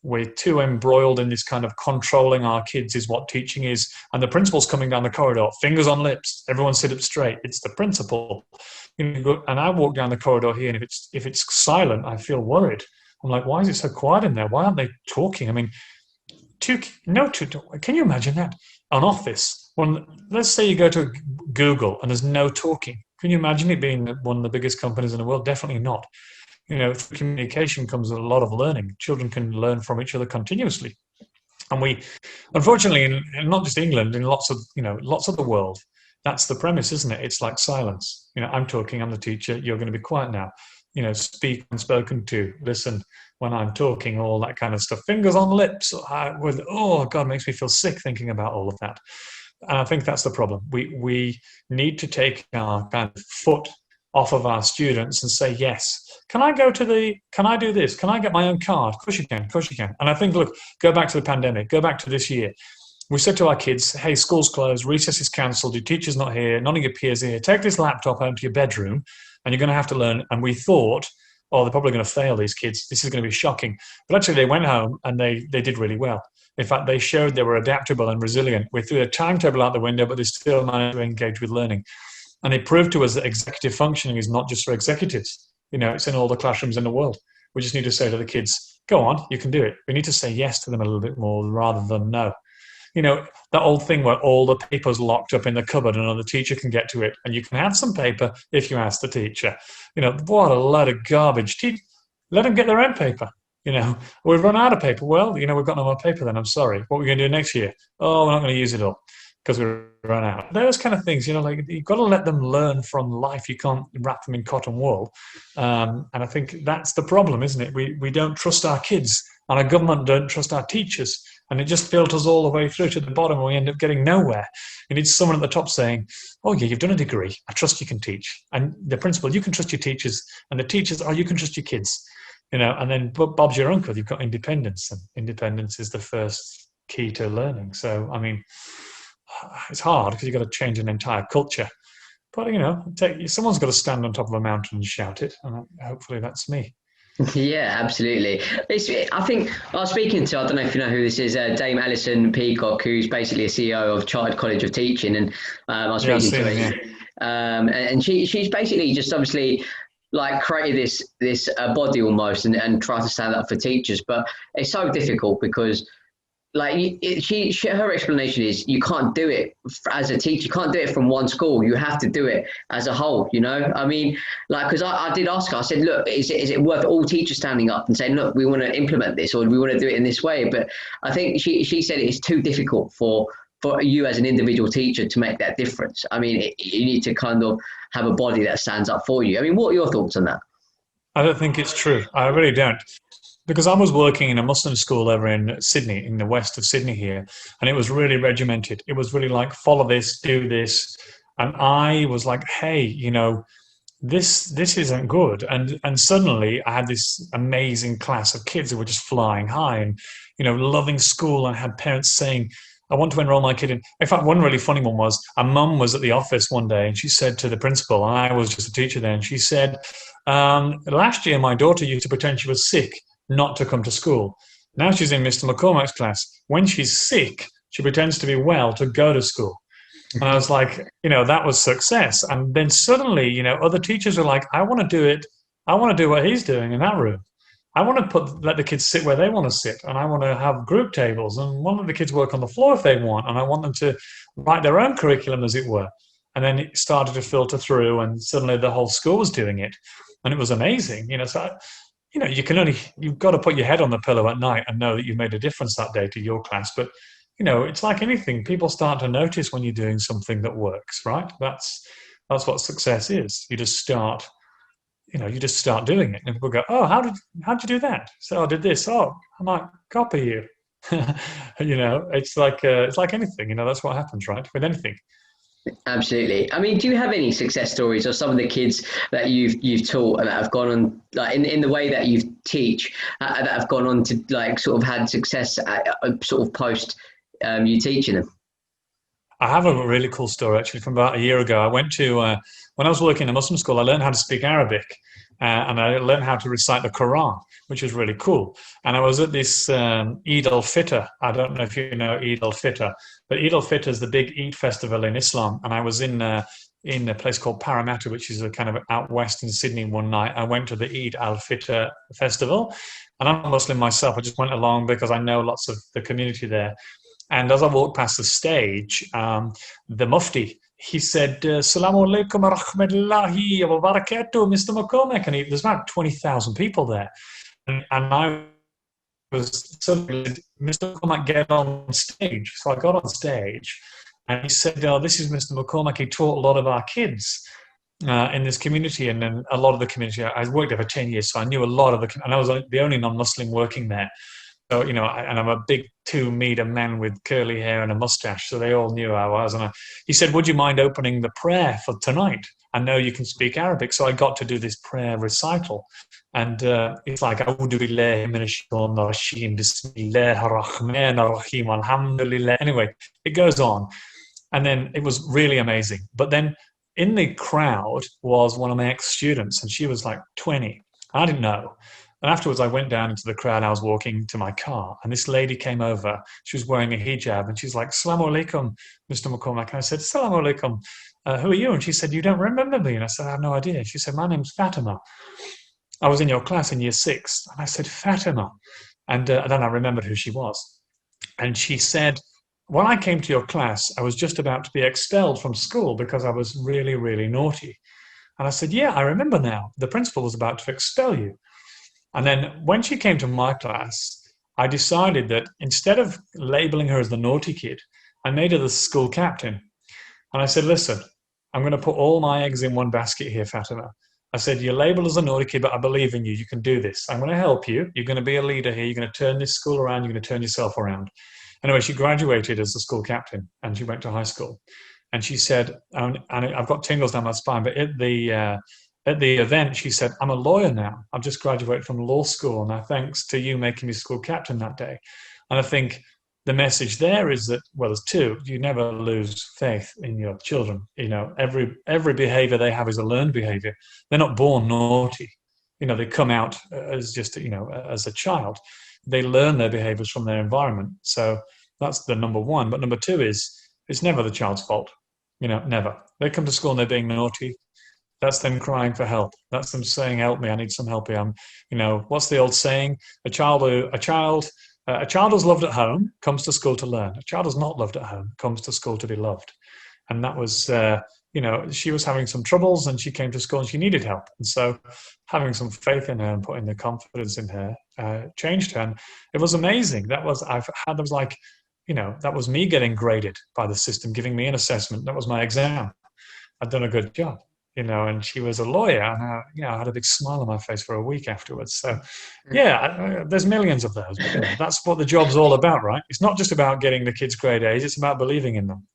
B: we're too embroiled in this kind of controlling our kids is what teaching is. And the principal's coming down the corridor, fingers on lips, everyone sit up straight. It's the principal. And I walk down the corridor here, and if it's silent, I feel worried. I'm like, why is it so quiet in there? Why aren't they talking? I mean, Can you imagine that? An office. Let's say you go to Google and there's no talking. Can you imagine it being one of the biggest companies in the world? Definitely not. Through communication comes a lot of learning. Children can learn from each other continuously. And we, unfortunately, in not just England, in lots of the world, that's the premise, isn't it? It's like silence. I'm talking, I'm the teacher, you're going to be quiet now. Speak when spoken to, listen when I'm talking, all that kind of stuff. Fingers on lips. Oh, God, it makes me feel sick thinking about all of that. And I think that's the problem. We need to take our kind of foot off of our students and say, yes, can I do this? Can I get my own card? Of course you can, of course you can. And I think, look, go back to the pandemic, go back to this year. We said to our kids, hey, school's closed, recess is cancelled, your teacher's not here, none of your peers are here, take this laptop home to your bedroom and you're going to have to learn. And we thought, oh, they're probably going to fail, these kids. This is going to be shocking. But actually they went home and they did really well. In fact, they showed they were adaptable and resilient. We threw a timetable out the window, but they still managed to engage with learning. And they proved to us that executive functioning is not just for executives. It's in all the classrooms in the world. We just need to say to the kids, go on, you can do it. We need to say yes to them a little bit more rather than no. That old thing where all the paper's locked up in the cupboard and the teacher can get to it. And you can have some paper if you ask the teacher. What a load of garbage. Let them get their own paper. We've run out of paper. Well, we've got no more paper then. I'm sorry. What are we going to do next year? Oh, we're not going to use it all because we run out. Those kind of things, you've got to let them learn from life. You can't wrap them in cotton wool. And I think that's the problem, isn't it? We don't trust our kids and our government don't trust our teachers. And it just filters all the way through to the bottom and we end up getting nowhere. You need someone at the top saying, oh, yeah, you've done a degree. I trust you can teach. And the principal, you can trust your teachers. And the teachers, oh, you can trust your kids. And then Bob's your uncle. You've got independence. And independence is the first key to learning. So, it's hard because you've got to change an entire culture. But, someone's got to stand on top of a mountain and shout it. And hopefully that's me.
A: Yeah, absolutely. I think I was speaking to, I don't know if you know who this is, Dame Alison Peacock, who's basically a CEO of Chartered College of Teaching. And I was speaking to her. Yeah. And she's basically just obviously like created this body almost and try to stand up for teachers. But it's so difficult because like her explanation is you can't do it as a teacher. You can't do it from one school. You have to do it as a whole, because I did ask her, I said, look, is it worth all teachers standing up and saying, look, we want to implement this or we want to do it in this way? But I think she said it's too difficult for you as an individual teacher to make that difference. You need to kind of have a body that stands up for you. What are your thoughts on that?
B: I don't think it's true. I really don't. Because I was working in a Muslim school over in Sydney, in the west of Sydney here, and it was really regimented. It was really like, follow this, do this. And I was like, hey, this isn't good. And suddenly I had this amazing class of kids who were just flying high and, loving school. And I had parents saying, I want to enroll my kid in. In fact, one really funny one was a mum was at the office one day and she said to the principal, and I was just a teacher then, she said, last year my daughter used to pretend she was sick not to come to school. Now she's in Mr. McCormack's class. When she's sick, she pretends to be well to go to school. And I was like, that was success. And then suddenly, other teachers were like, I want to do it. I want to do what he's doing in that room. I want to let the kids sit where they want to sit. And I want to have group tables and let the kids work on the floor if they want. And I want them to write their own curriculum, as it were. And then it started to filter through and suddenly the whole school was doing it. And it was amazing. So you've got to put your head on the pillow at night and know that you've made a difference that day to your class. But, it's like anything. People start to notice when you're doing something that works, right? That's what success is. You just start doing it. And people go, oh, how'd you do that? So I did this. Oh, I might copy you. It's like anything, that's what happens, right? With anything.
A: Absolutely. Do you have any success stories of some of the kids that you've taught and that have gone on, like in the way that you teach, that have gone on to like sort of had success sort of post you teaching them?
B: I have a really cool story actually from about a year ago. I went to when I was working in a Muslim school, I learned how to speak Arabic. And I learned how to recite the Quran, which was really cool. And I was at this Eid al-Fitr. I don't know if you know Eid al-Fitr, but Eid al-Fitr is the big Eid festival in Islam. And I was in in a place called Parramatta, which is a kind of out west in Sydney one night. I went to the Eid al-Fitr festival, and I'm a Muslim myself. I just went along because I know lots of the community there. And as I walked past the stage, the Mufti, he said, Assalamu alaikum wa rahmatullahi wa barakatuh, Mr. McCormack. And there's about 20,000 people there. And I was suddenly, Mr. McCormack, get on stage. So I got on stage, and he said, oh, this is Mr. McCormack. He taught a lot of our kids in this community, and then a lot of the community. I worked there for 10 years, so I knew a lot of and I was the only non-Muslim working there. So, and I'm a big 2-meter man with curly hair and a mustache, so they all knew who I was. And he said, would you mind opening the prayer for tonight? I know you can speak Arabic. So I got to do this prayer recital. And it's like, A'udhu billahi minash shaitanir rajeem, bismillahir rahmanir rahim, alhamdulillah. Anyway, it goes on. And then it was really amazing. But then in the crowd was one of my ex-students, and she was like 20. I didn't know. And afterwards, I went down into the crowd. I was walking to my car, and this lady came over. She was wearing a hijab, and she's like, Assalamu alaikum, Mr. McCormack. And I said, Assalamu alaikum. Who are you? And she said, you don't remember me? And I said, I have no idea. She said, my name's Fatima. I was in your class in year 6. And I said, Fatima. And then I remembered who she was. And she said, when I came to your class, I was just about to be expelled from school because I was really, really naughty. And I said, yeah, I remember now. The principal was about to expel you. And then when she came to my class, I decided that instead of labeling her as the naughty kid, I made her the school captain. And I said, listen, I'm going to put all my eggs in one basket here, Fatima. I said, you're labeled as a naughty kid, but I believe in you. You can do this. I'm going to help you. You're going to be a leader here. You're going to turn this school around. You're going to turn yourself around. Anyway, she graduated as the school captain, and she went to high school. And she said, and I've got tingles down my spine, but at the event, she said, I'm a lawyer now. I've just graduated from law school. Now, thanks to you making me school captain that day. And I think the message there is that, well, there's two. You never lose faith in your children. Every behavior they have is a learned behavior. They're not born naughty. They come out as just, as a child. They learn their behaviors from their environment. So that's the number one. But number two is, it's never the child's fault. Never. They come to school and they're being naughty. That's them crying for help. That's them saying, help me, I need some help here. What's the old saying? A child who's loved at home comes to school to learn. A child who's not loved at home comes to school to be loved. And that was, she was having some troubles, and she came to school and she needed help. And so having some faith in her and putting the confidence in her changed her. And it was amazing. That was me getting graded by the system, giving me an assessment. That was my exam. I'd done a good job. And she was a lawyer, and I had a big smile on my face for a week afterwards. So, there's millions of those. But, that's what the job's all about, right? It's not just about getting the kids grade A's; it's about believing in them.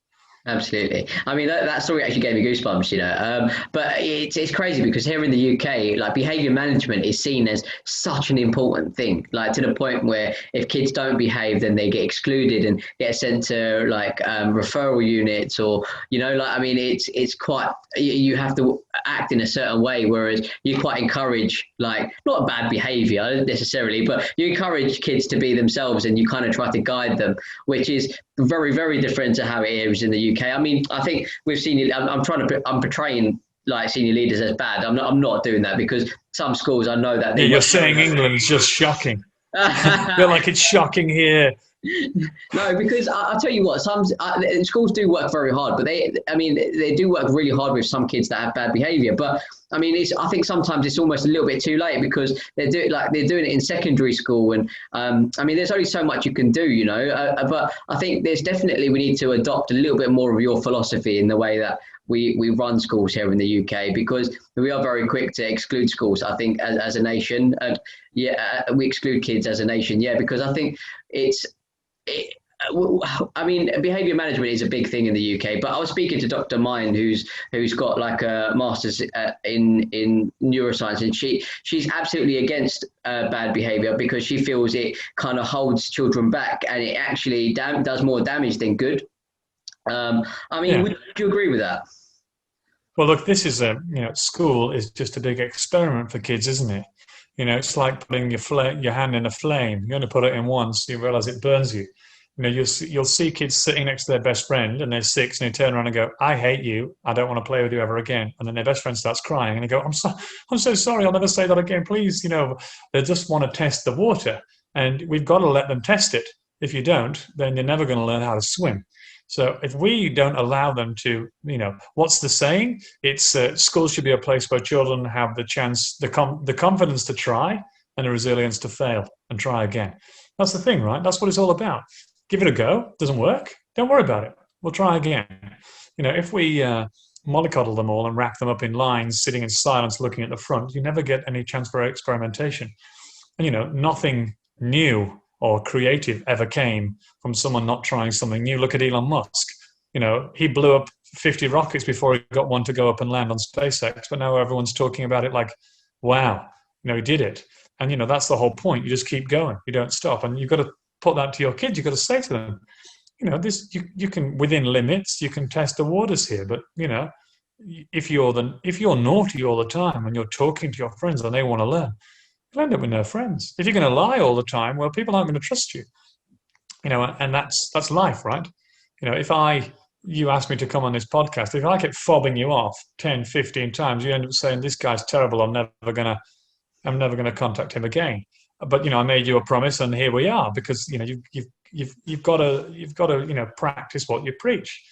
A: Absolutely. I mean, that story actually gave me goosebumps, but it's crazy because here in the UK, like, behavior management is seen as such an important thing, like to the point where if kids don't behave, then they get excluded and get sent to referral units, or, it's quite, you have to act in a certain way, whereas you quite encourage, like, not bad behavior necessarily, but you encourage kids to be themselves and you kind of try to guide them, which is very, very different to how it is in the UK. I mean, I think we've seen it. I'm portraying like senior leaders as bad. I'm not doing that, because some schools, I know that.
B: You're saying England is just shocking. You're like, it's shocking here.
A: No, because I'll tell you what, some schools do work very hard, but they do work really hard with some kids that have bad behavior. But I think sometimes it's almost a little bit too late, because they're doing it in secondary school, and there's only so much you can do, but I think we need to adopt a little bit more of your philosophy in the way that we run schools here in the UK, because we are very quick to exclude schools, I think, as a nation. We exclude kids as a nation, because I think behavior management is a big thing in the UK. But I was speaking to Dr. Mine, who's got like a master's in neuroscience, and she's absolutely against bad behavior, because she feels it kind of holds children back, and it actually does more damage than good. Would you agree with that?
B: Well, look, this is school is just a big experiment for kids, isn't it? It's like putting your hand in a flame. You only put it in once, you realize it burns you. You'll see kids sitting next to their best friend, and they're 6, and they turn around and go, "I hate you. I don't want to play with you ever again." And then their best friend starts crying, and they go, I'm so sorry. I'll never say that again. Please, they just want to test the water, and we've got to let them test it. If you don't, then they're never going to learn how to swim. So if we don't allow them to, what's the saying? It's schools should be a place where children have the chance, the confidence to try and the resilience to fail and try again. That's the thing, right? That's what it's all about. Give it a go. Doesn't work? Don't worry about it. We'll try again. If we mollycoddle them all and wrap them up in lines, sitting in silence, looking at the front, you never get any chance for experimentation. And, nothing new or creative ever came from someone not trying something new. Look at Elon Musk. He blew up 50 rockets before he got one to go up and land on SpaceX, but now everyone's talking about it like, wow, he did it. And, that's the whole point. You just keep going. You don't stop. And you've got to put that to your kids. You've got to say to them, this, you can, within limits, you can test the waters here. But, if you're naughty all the time and you're talking to your friends and they want to learn, you'll end up with no friends. If you're going to lie all the time, well, people aren't going to trust you. And that's life, right? If you ask me to come on this podcast, if I keep fobbing you off 10, 15 times, you end up saying, this guy's terrible. I'm never going to contact him again. But, I made you a promise and here we are, because, you've got to practice what you preach.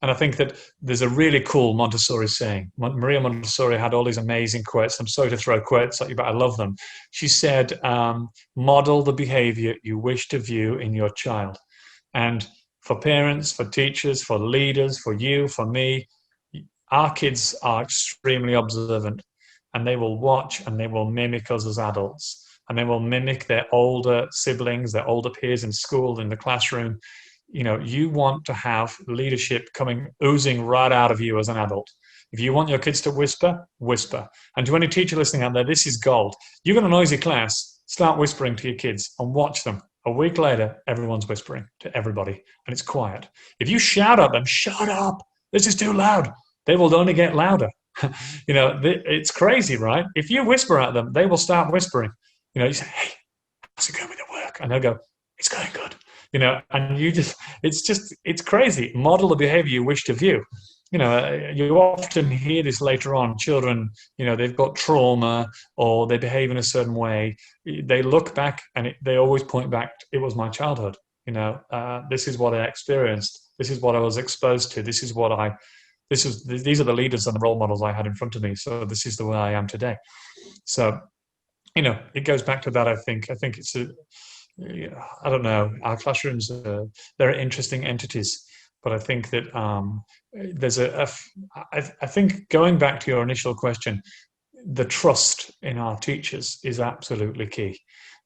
B: And I think that there's a really cool Montessori saying. Maria Montessori had all these amazing quotes. I'm sorry to throw quotes at you, but I love them. She said, model the behavior you wish to view in your child. And for parents, for teachers, for leaders, for you, for me, our kids are extremely observant, and they will watch and they will mimic us as adults, and they will mimic their older siblings, their older peers in school, in the classroom. You want to have leadership oozing right out of you as an adult. If you want your kids to whisper, whisper. And to any teacher listening out there, this is gold. You've got a noisy class, start whispering to your kids and watch them. A week later, everyone's whispering to everybody, and it's quiet. If you shout at them, shut up, this is too loud, they will only get louder. It's crazy, right? If you whisper at them, they will start whispering. You say, hey, how's it going with the work? And they'll go, it's going good. And it's crazy. Model the behavior you wish to view. You often hear this later on. Children, they've got trauma or they behave in a certain way. They look back and they always point back, it was my childhood. This is what I experienced. This is what I was exposed to. These are the leaders and the role models I had in front of me. So this is the way I am today. So, it goes back to that. I think it's I don't know. Our classrooms, they're interesting entities, but I think that I think going back to your initial question, the trust in our teachers is absolutely key,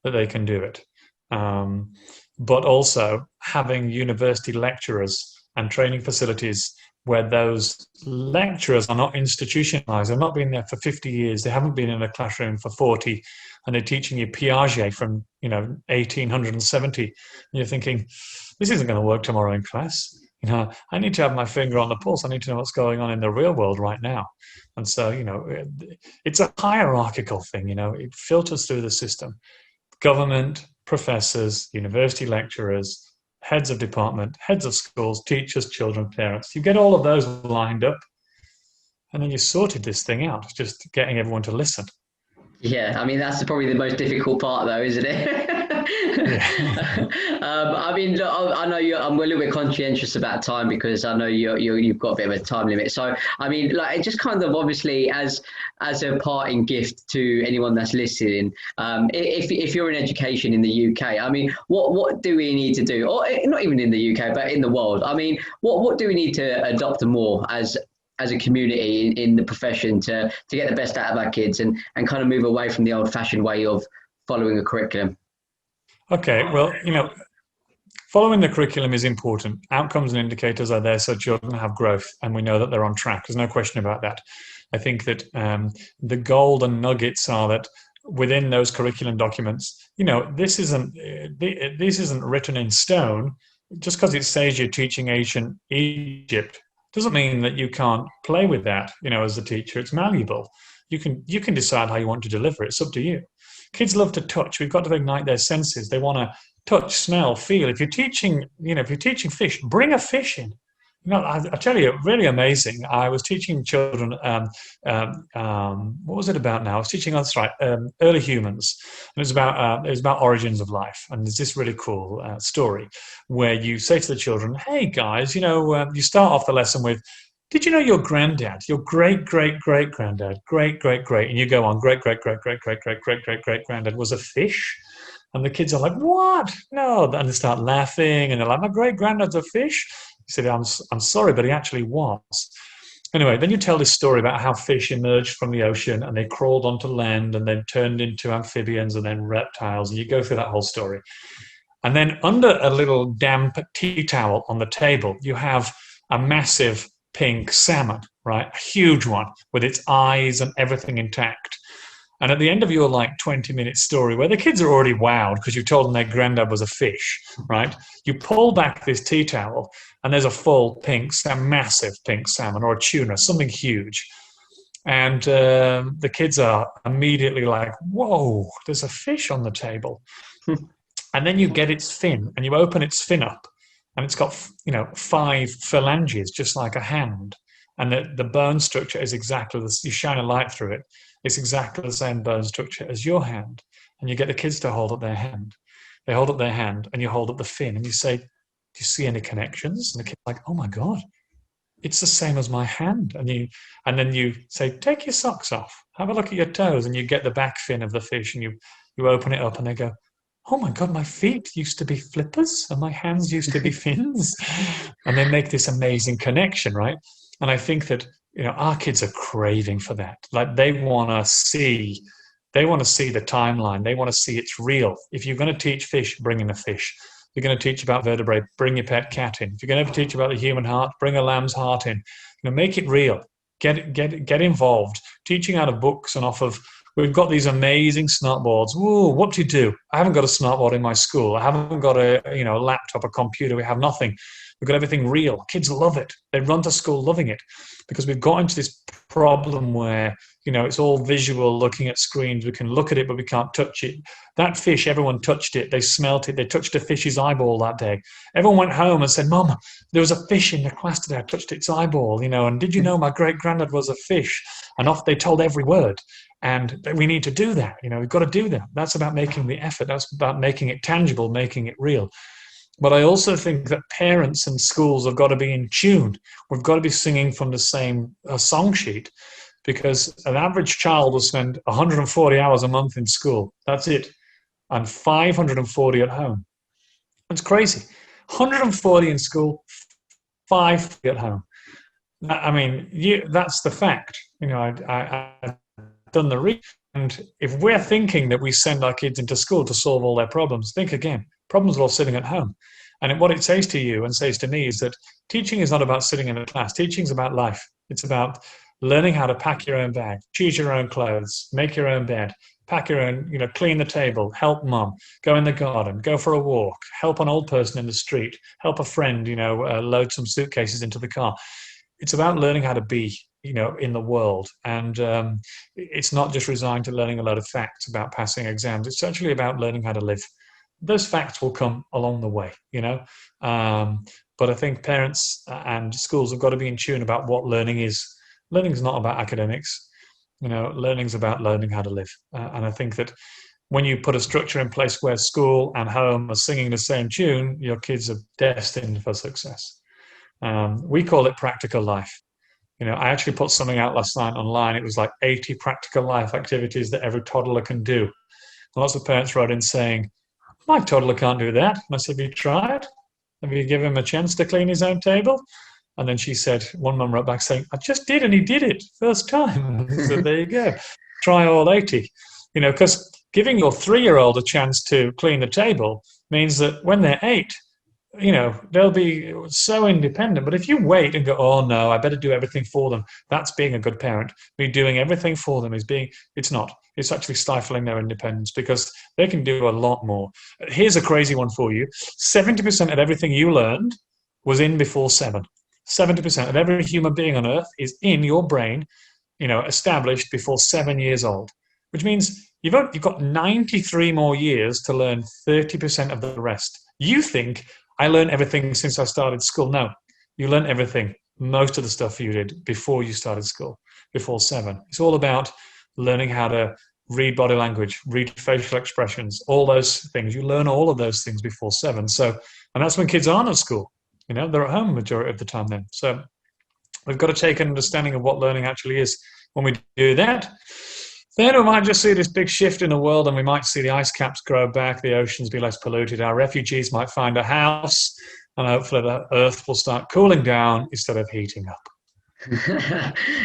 B: that they can do it. But also having university lecturers and training facilities where those lecturers are not institutionalized. They've not been there for 50 years. They haven't been in a classroom for 40, and they're teaching you Piaget from 1870. And you're thinking, this isn't going to work tomorrow in class. I need to have my finger on the pulse. I need to know what's going on in the real world right now. And so, it's a hierarchical thing. It filters through the system. Government, professors, university lecturers, heads of department, heads of schools, teachers, children, parents. You get all of those lined up, and then you sorted this thing out, just getting everyone to listen.
A: Yeah, that's probably the most difficult part, though, isn't it?
B: Yeah.
A: I know I'm a little bit conscientious about time, because I know you've got a bit of a time limit. So, it just kind of obviously as a parting gift to anyone that's listening, if you're in education in the UK, what do we need to do? Or not even in the UK, but in the world. What do we need to adopt more as a community in the profession to get the best out of our kids and kind of move away from the old-fashioned way of following a curriculum?
B: Okay, well, following the curriculum is important. Outcomes and indicators are there so children have growth, and we know that they're on track. There's no question about that. I think that the golden nuggets are that within those curriculum documents, this isn't written in stone. Just because it says you're teaching ancient Egypt doesn't mean that you can't play with that. As a teacher, it's malleable. You can decide how you want to deliver it. It's up to you. Kids love to touch. We've got to ignite their senses. They want to touch, smell, feel. If you're teaching, if you're teaching fish, bring a fish in. I tell you, really amazing. I was teaching children. What was it about now? I was teaching. That's right. Early humans, and it was about origins of life. And there's this really cool story where you say to the children, "Hey guys, you start off the lesson with, did you know your granddad, your great great great granddad, great great great, and you go on, great great great great great great great great great granddad was a fish." And the kids are like, "What? No!" And they start laughing, and they're like, "My great granddad's a fish." He said, I'm sorry, but he actually was. Anyway, then you tell this story about how fish emerged from the ocean and they crawled onto land and then turned into amphibians and then reptiles. And you go through that whole story. And then under a little damp tea towel on the table, you have a massive pink salmon, right? A huge one with its eyes and everything intact. And at the end of your 20-minute story, where the kids are already wowed because you told them their granddad was a fish, right? You pull back this tea towel and there's a full massive pink salmon or a tuna, something huge. And the kids are immediately like, "Whoa, there's a fish on the table." And then you get its fin and you open its fin up and it's got, 5 phalanges, just like a hand. And the bone structure is exactly this. You shine a light through it. It's exactly the same bone structure as your hand. And you get the kids to hold up their hand. They hold up their hand and you hold up the fin and you say, "Do you see any connections?" And the kid's like, "Oh my God, it's the same as my hand." And then you say, "Take your socks off. Have a look at your toes." And you get the back fin of the fish and you open it up and they go, "Oh my God, my feet used to be flippers and my hands used to be fins." And they make this amazing connection, right? And I think that our kids are craving for that. Like they want to see the timeline. They want to see it's real. If you're going to teach fish, bring in a fish. If you're going to teach about vertebrae, bring your pet cat in. If you're going to teach about the human heart, bring a lamb's heart in. Make it real. Get involved. Teaching out of books and off of. We've got these amazing smart boards. Ooh, what do you do? I haven't got a smart board in my school. I haven't got a laptop, a computer. We have nothing. We've got everything real. Kids love it. They run to school loving it because we've got into this problem where, it's all visual, looking at screens. We can look at it, but we can't touch it. That fish, everyone touched it. They smelt it. They touched a fish's eyeball that day. Everyone went home and said, "Mom, there was a fish in the class today. I touched its eyeball, and did you know my great granddad was a fish?" And off they told every word. And we need to do that. We've got to do that. That's about making the effort. That's about making it tangible, making it real. But I also think that parents and schools have got to be in tune. We've got to be singing from the same song sheet, because an average child will spend 140 hours a month in school. That's it. And 540 at home. That's crazy. 140 in school, 5 at home. I mean, that's the fact. I've done the research. And if we're thinking that we send our kids into school to solve all their problems, think again. Problems are all sitting at home. And what it says to you and says to me is that teaching is not about sitting in a class. Teaching is about life. It's about learning how to pack your own bag, choose your own clothes, make your own bed, pack your own, clean the table, help mum, go in the garden, go for a walk, help an old person in the street, help a friend, load some suitcases into the car. It's about learning how to be, in the world. And it's not just resigned to learning a lot of facts about passing exams. It's actually about learning how to live. Those facts will come along the way, but I think parents and schools have got to be in tune about what learning is. Learning is not about academics. Learning is about learning how to live. And I think that when you put a structure in place where school and home are singing the same tune, your kids are destined for success. We call it practical life. I actually put something out last night online. It was like 80 practical life activities that every toddler can do. And lots of parents wrote in saying, "My toddler can't do that." And I said, "Have you tried? Have you given him a chance to clean his own table?" And then she said, one mum wrote back saying, "I just did, and he did it first time." So there you go. Try all 80. Because giving your 3-year-old a chance to clean the table means that when they're 8, they'll be so independent. But if you wait and go, "Oh no, I better do everything for them," that's being a good parent. Me doing everything for them it's not. It's actually stifling their independence, because they can do a lot more. Here's a crazy one for you. 70% of everything you learned was in before 7. 70% of every human being on earth is in your brain, established before 7 years old, which means You've got 93 more years to learn 30% of the rest. You think I learned everything since I started school. No, you learned everything, most of the stuff you did before you started school, before 7. It's all about learning how to read body language, read facial expressions, all those things. You learn all of those things before 7. So, and that's when kids aren't at school. They're at home majority of the time then. So we've got to take an understanding of what learning actually is. When we do that, then we might just see this big shift in the world, and we might see the ice caps grow back, the oceans be less polluted, our refugees might find a house, and hopefully the earth will start cooling down instead of heating up.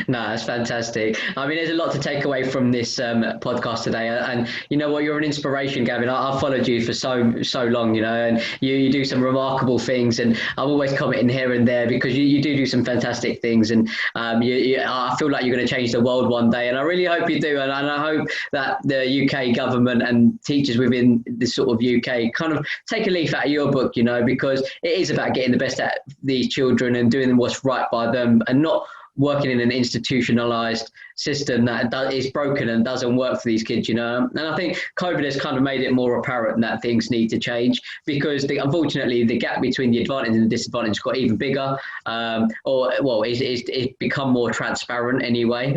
A: No, that's fantastic. I mean, there's a lot to take away from this podcast today, and you know what, you're an inspiration, Gavin. I've followed you for so long, and you do some remarkable things, and I'm always commenting here and there because you do some fantastic things, and I feel like you're going to change the world one day, and I really hope you do, and I hope that the UK government and teachers within this sort of UK kind of take a leaf out of your book, because it is about getting the best out of these children and doing what's right by them, and not working in an institutionalized system that is broken and doesn't work for these kids, And I think COVID has kind of made it more apparent that things need to change, because unfortunately the gap between the advantage and the disadvantage got even bigger, it's become more transparent anyway.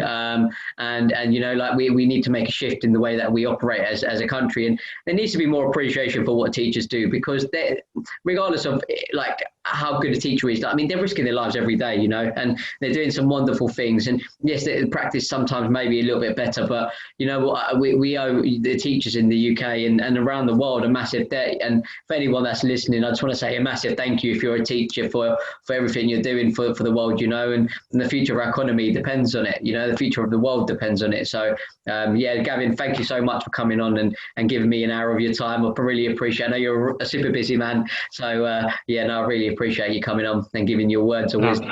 A: We need to make a shift in the way that we operate as a country, and there needs to be more appreciation for what teachers do, because regardless of how good a teacher is, they're risking their lives every day, and they're doing some wonderful things. And yes, the practice sometimes maybe a little bit better, but we owe the teachers in the UK and around the world a massive debt. And for anyone that's listening, I just want to say a massive thank you if you're a teacher for everything you're doing for the world, and the future of our economy depends on it, the future of the world depends on it. So Gavin, thank you so much for coming on and giving me an hour of your time. I really appreciate it. I know you're a super busy man, so I really appreciate you coming on and giving your words of wisdom.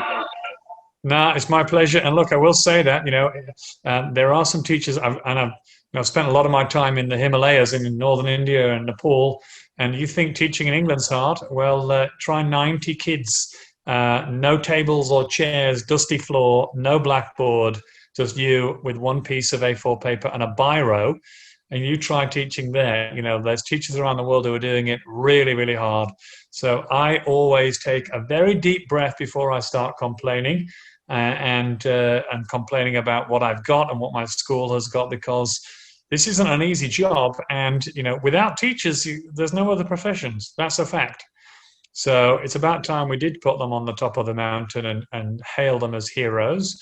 B: No, it's my pleasure. And look, I will say that, there are some teachers, I've spent a lot of my time in the Himalayas in northern India and Nepal, and you think teaching in England's hard? Well, try 90 kids, no tables or chairs, dusty floor, no blackboard, just you with one piece of A4 paper and a biro, and you try teaching there. There's teachers around the world who are doing it really, really hard. So I always take a very deep breath before I start complaining, and complaining about what I've got and what my school has got, because this isn't an easy job. And, without teachers, there's no other professions. That's a fact. So it's about time we did put them on the top of the mountain and hail them as heroes,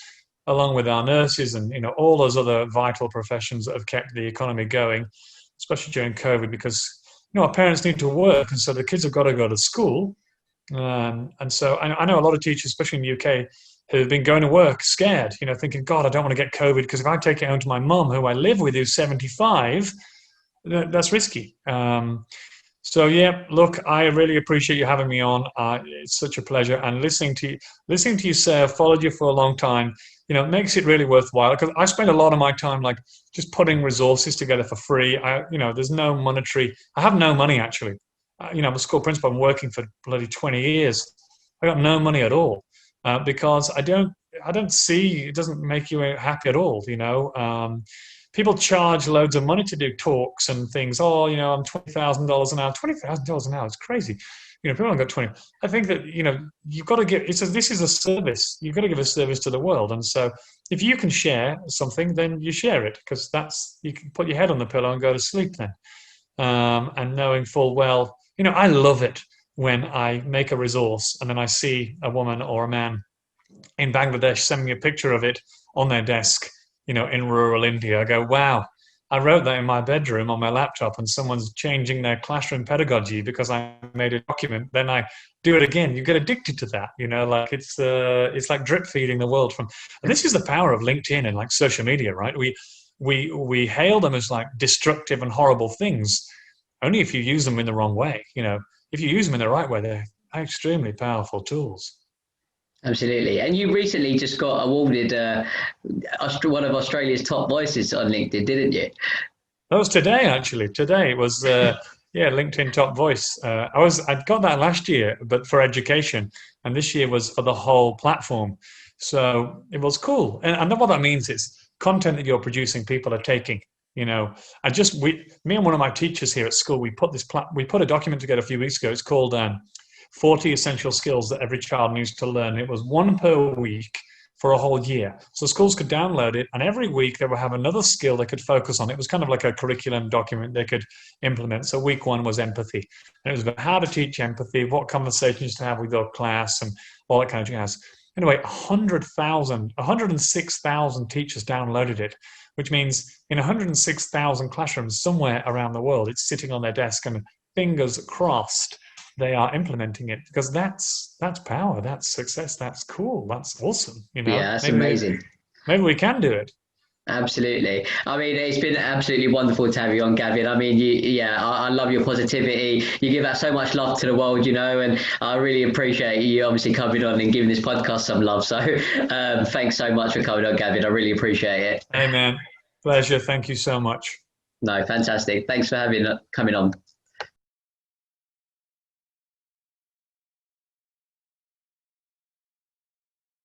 B: along with our nurses and, all those other vital professions that have kept the economy going, especially during COVID, because, our parents need to work. And so the kids have got to go to school. And so I know a lot of teachers, especially in the UK, who've been going to work scared, thinking, God, I don't want to get COVID, because if I take it home to my mum, who I live with, who's 75, that's risky. Look, I really appreciate you having me on. It's such a pleasure. And listening to you say, I've followed you for a long time, makes it really worthwhile, because I spend a lot of my time just putting resources together for free. There's no monetary, I have no money actually. I'm a school principal. I'm working for bloody 20 years. I got no money at all, because I don't see, it doesn't make you happy at all. People charge loads of money to do talks and things. Oh, I'm $20,000 an hour. $20,000 an hour is crazy. People haven't got 20. I think that, you've got to give, this is a service. You've got to give a service to the world. And so if you can share something, then you share it, because you can put your head on the pillow and go to sleep then. And knowing full well, I love it when I make a resource and then I see a woman or a man in Bangladesh send me a picture of it on their desk, in rural India. I go, wow, I wrote that in my bedroom on my laptop, and someone's changing their classroom pedagogy because I made a document. Then I do it again. You get addicted to that, it's like drip feeding the world from. And this is the power of LinkedIn and social media, right? We hail them as destructive and horrible things, only if you use them in the wrong way. If you use them in the right way, they're extremely powerful tools.
A: Absolutely. And you recently just got awarded one of Australia's top voices on LinkedIn, didn't you?
B: That was today, actually. Today it was, LinkedIn top voice. I'd got that last year, but for education. And this year was for the whole platform. So it was cool. And what that means is content that you're producing, people are taking. Me and one of my teachers here at school, we put a document together a few weeks ago. It's called 40 Essential Skills That Every Child Needs to Learn. It was one per week for a whole year. So schools could download it, and every week they would have another skill they could focus on. It was kind of like a curriculum document they could implement. So week 1 was empathy. And it was about how to teach empathy, what conversations to have with your class, and all that kind of jazz. Anyway, 106,000 teachers downloaded it, which means in 106,000 classrooms somewhere around the world, it's sitting on their desk, and fingers crossed they are implementing it, because that's power, that's success, that's cool, that's awesome.
A: Yeah, that's amazing.
B: Maybe we can do it.
A: Absolutely. I mean, it's been absolutely wonderful to have you on, Gavin. I mean, I love your positivity. You give out so much love to the world, and I really appreciate you obviously coming on and giving this podcast some love. So thanks so much for coming on, Gavin. I really appreciate it.
B: Hey, man. Pleasure. Thank you so much.
A: No, fantastic. Thanks for coming on.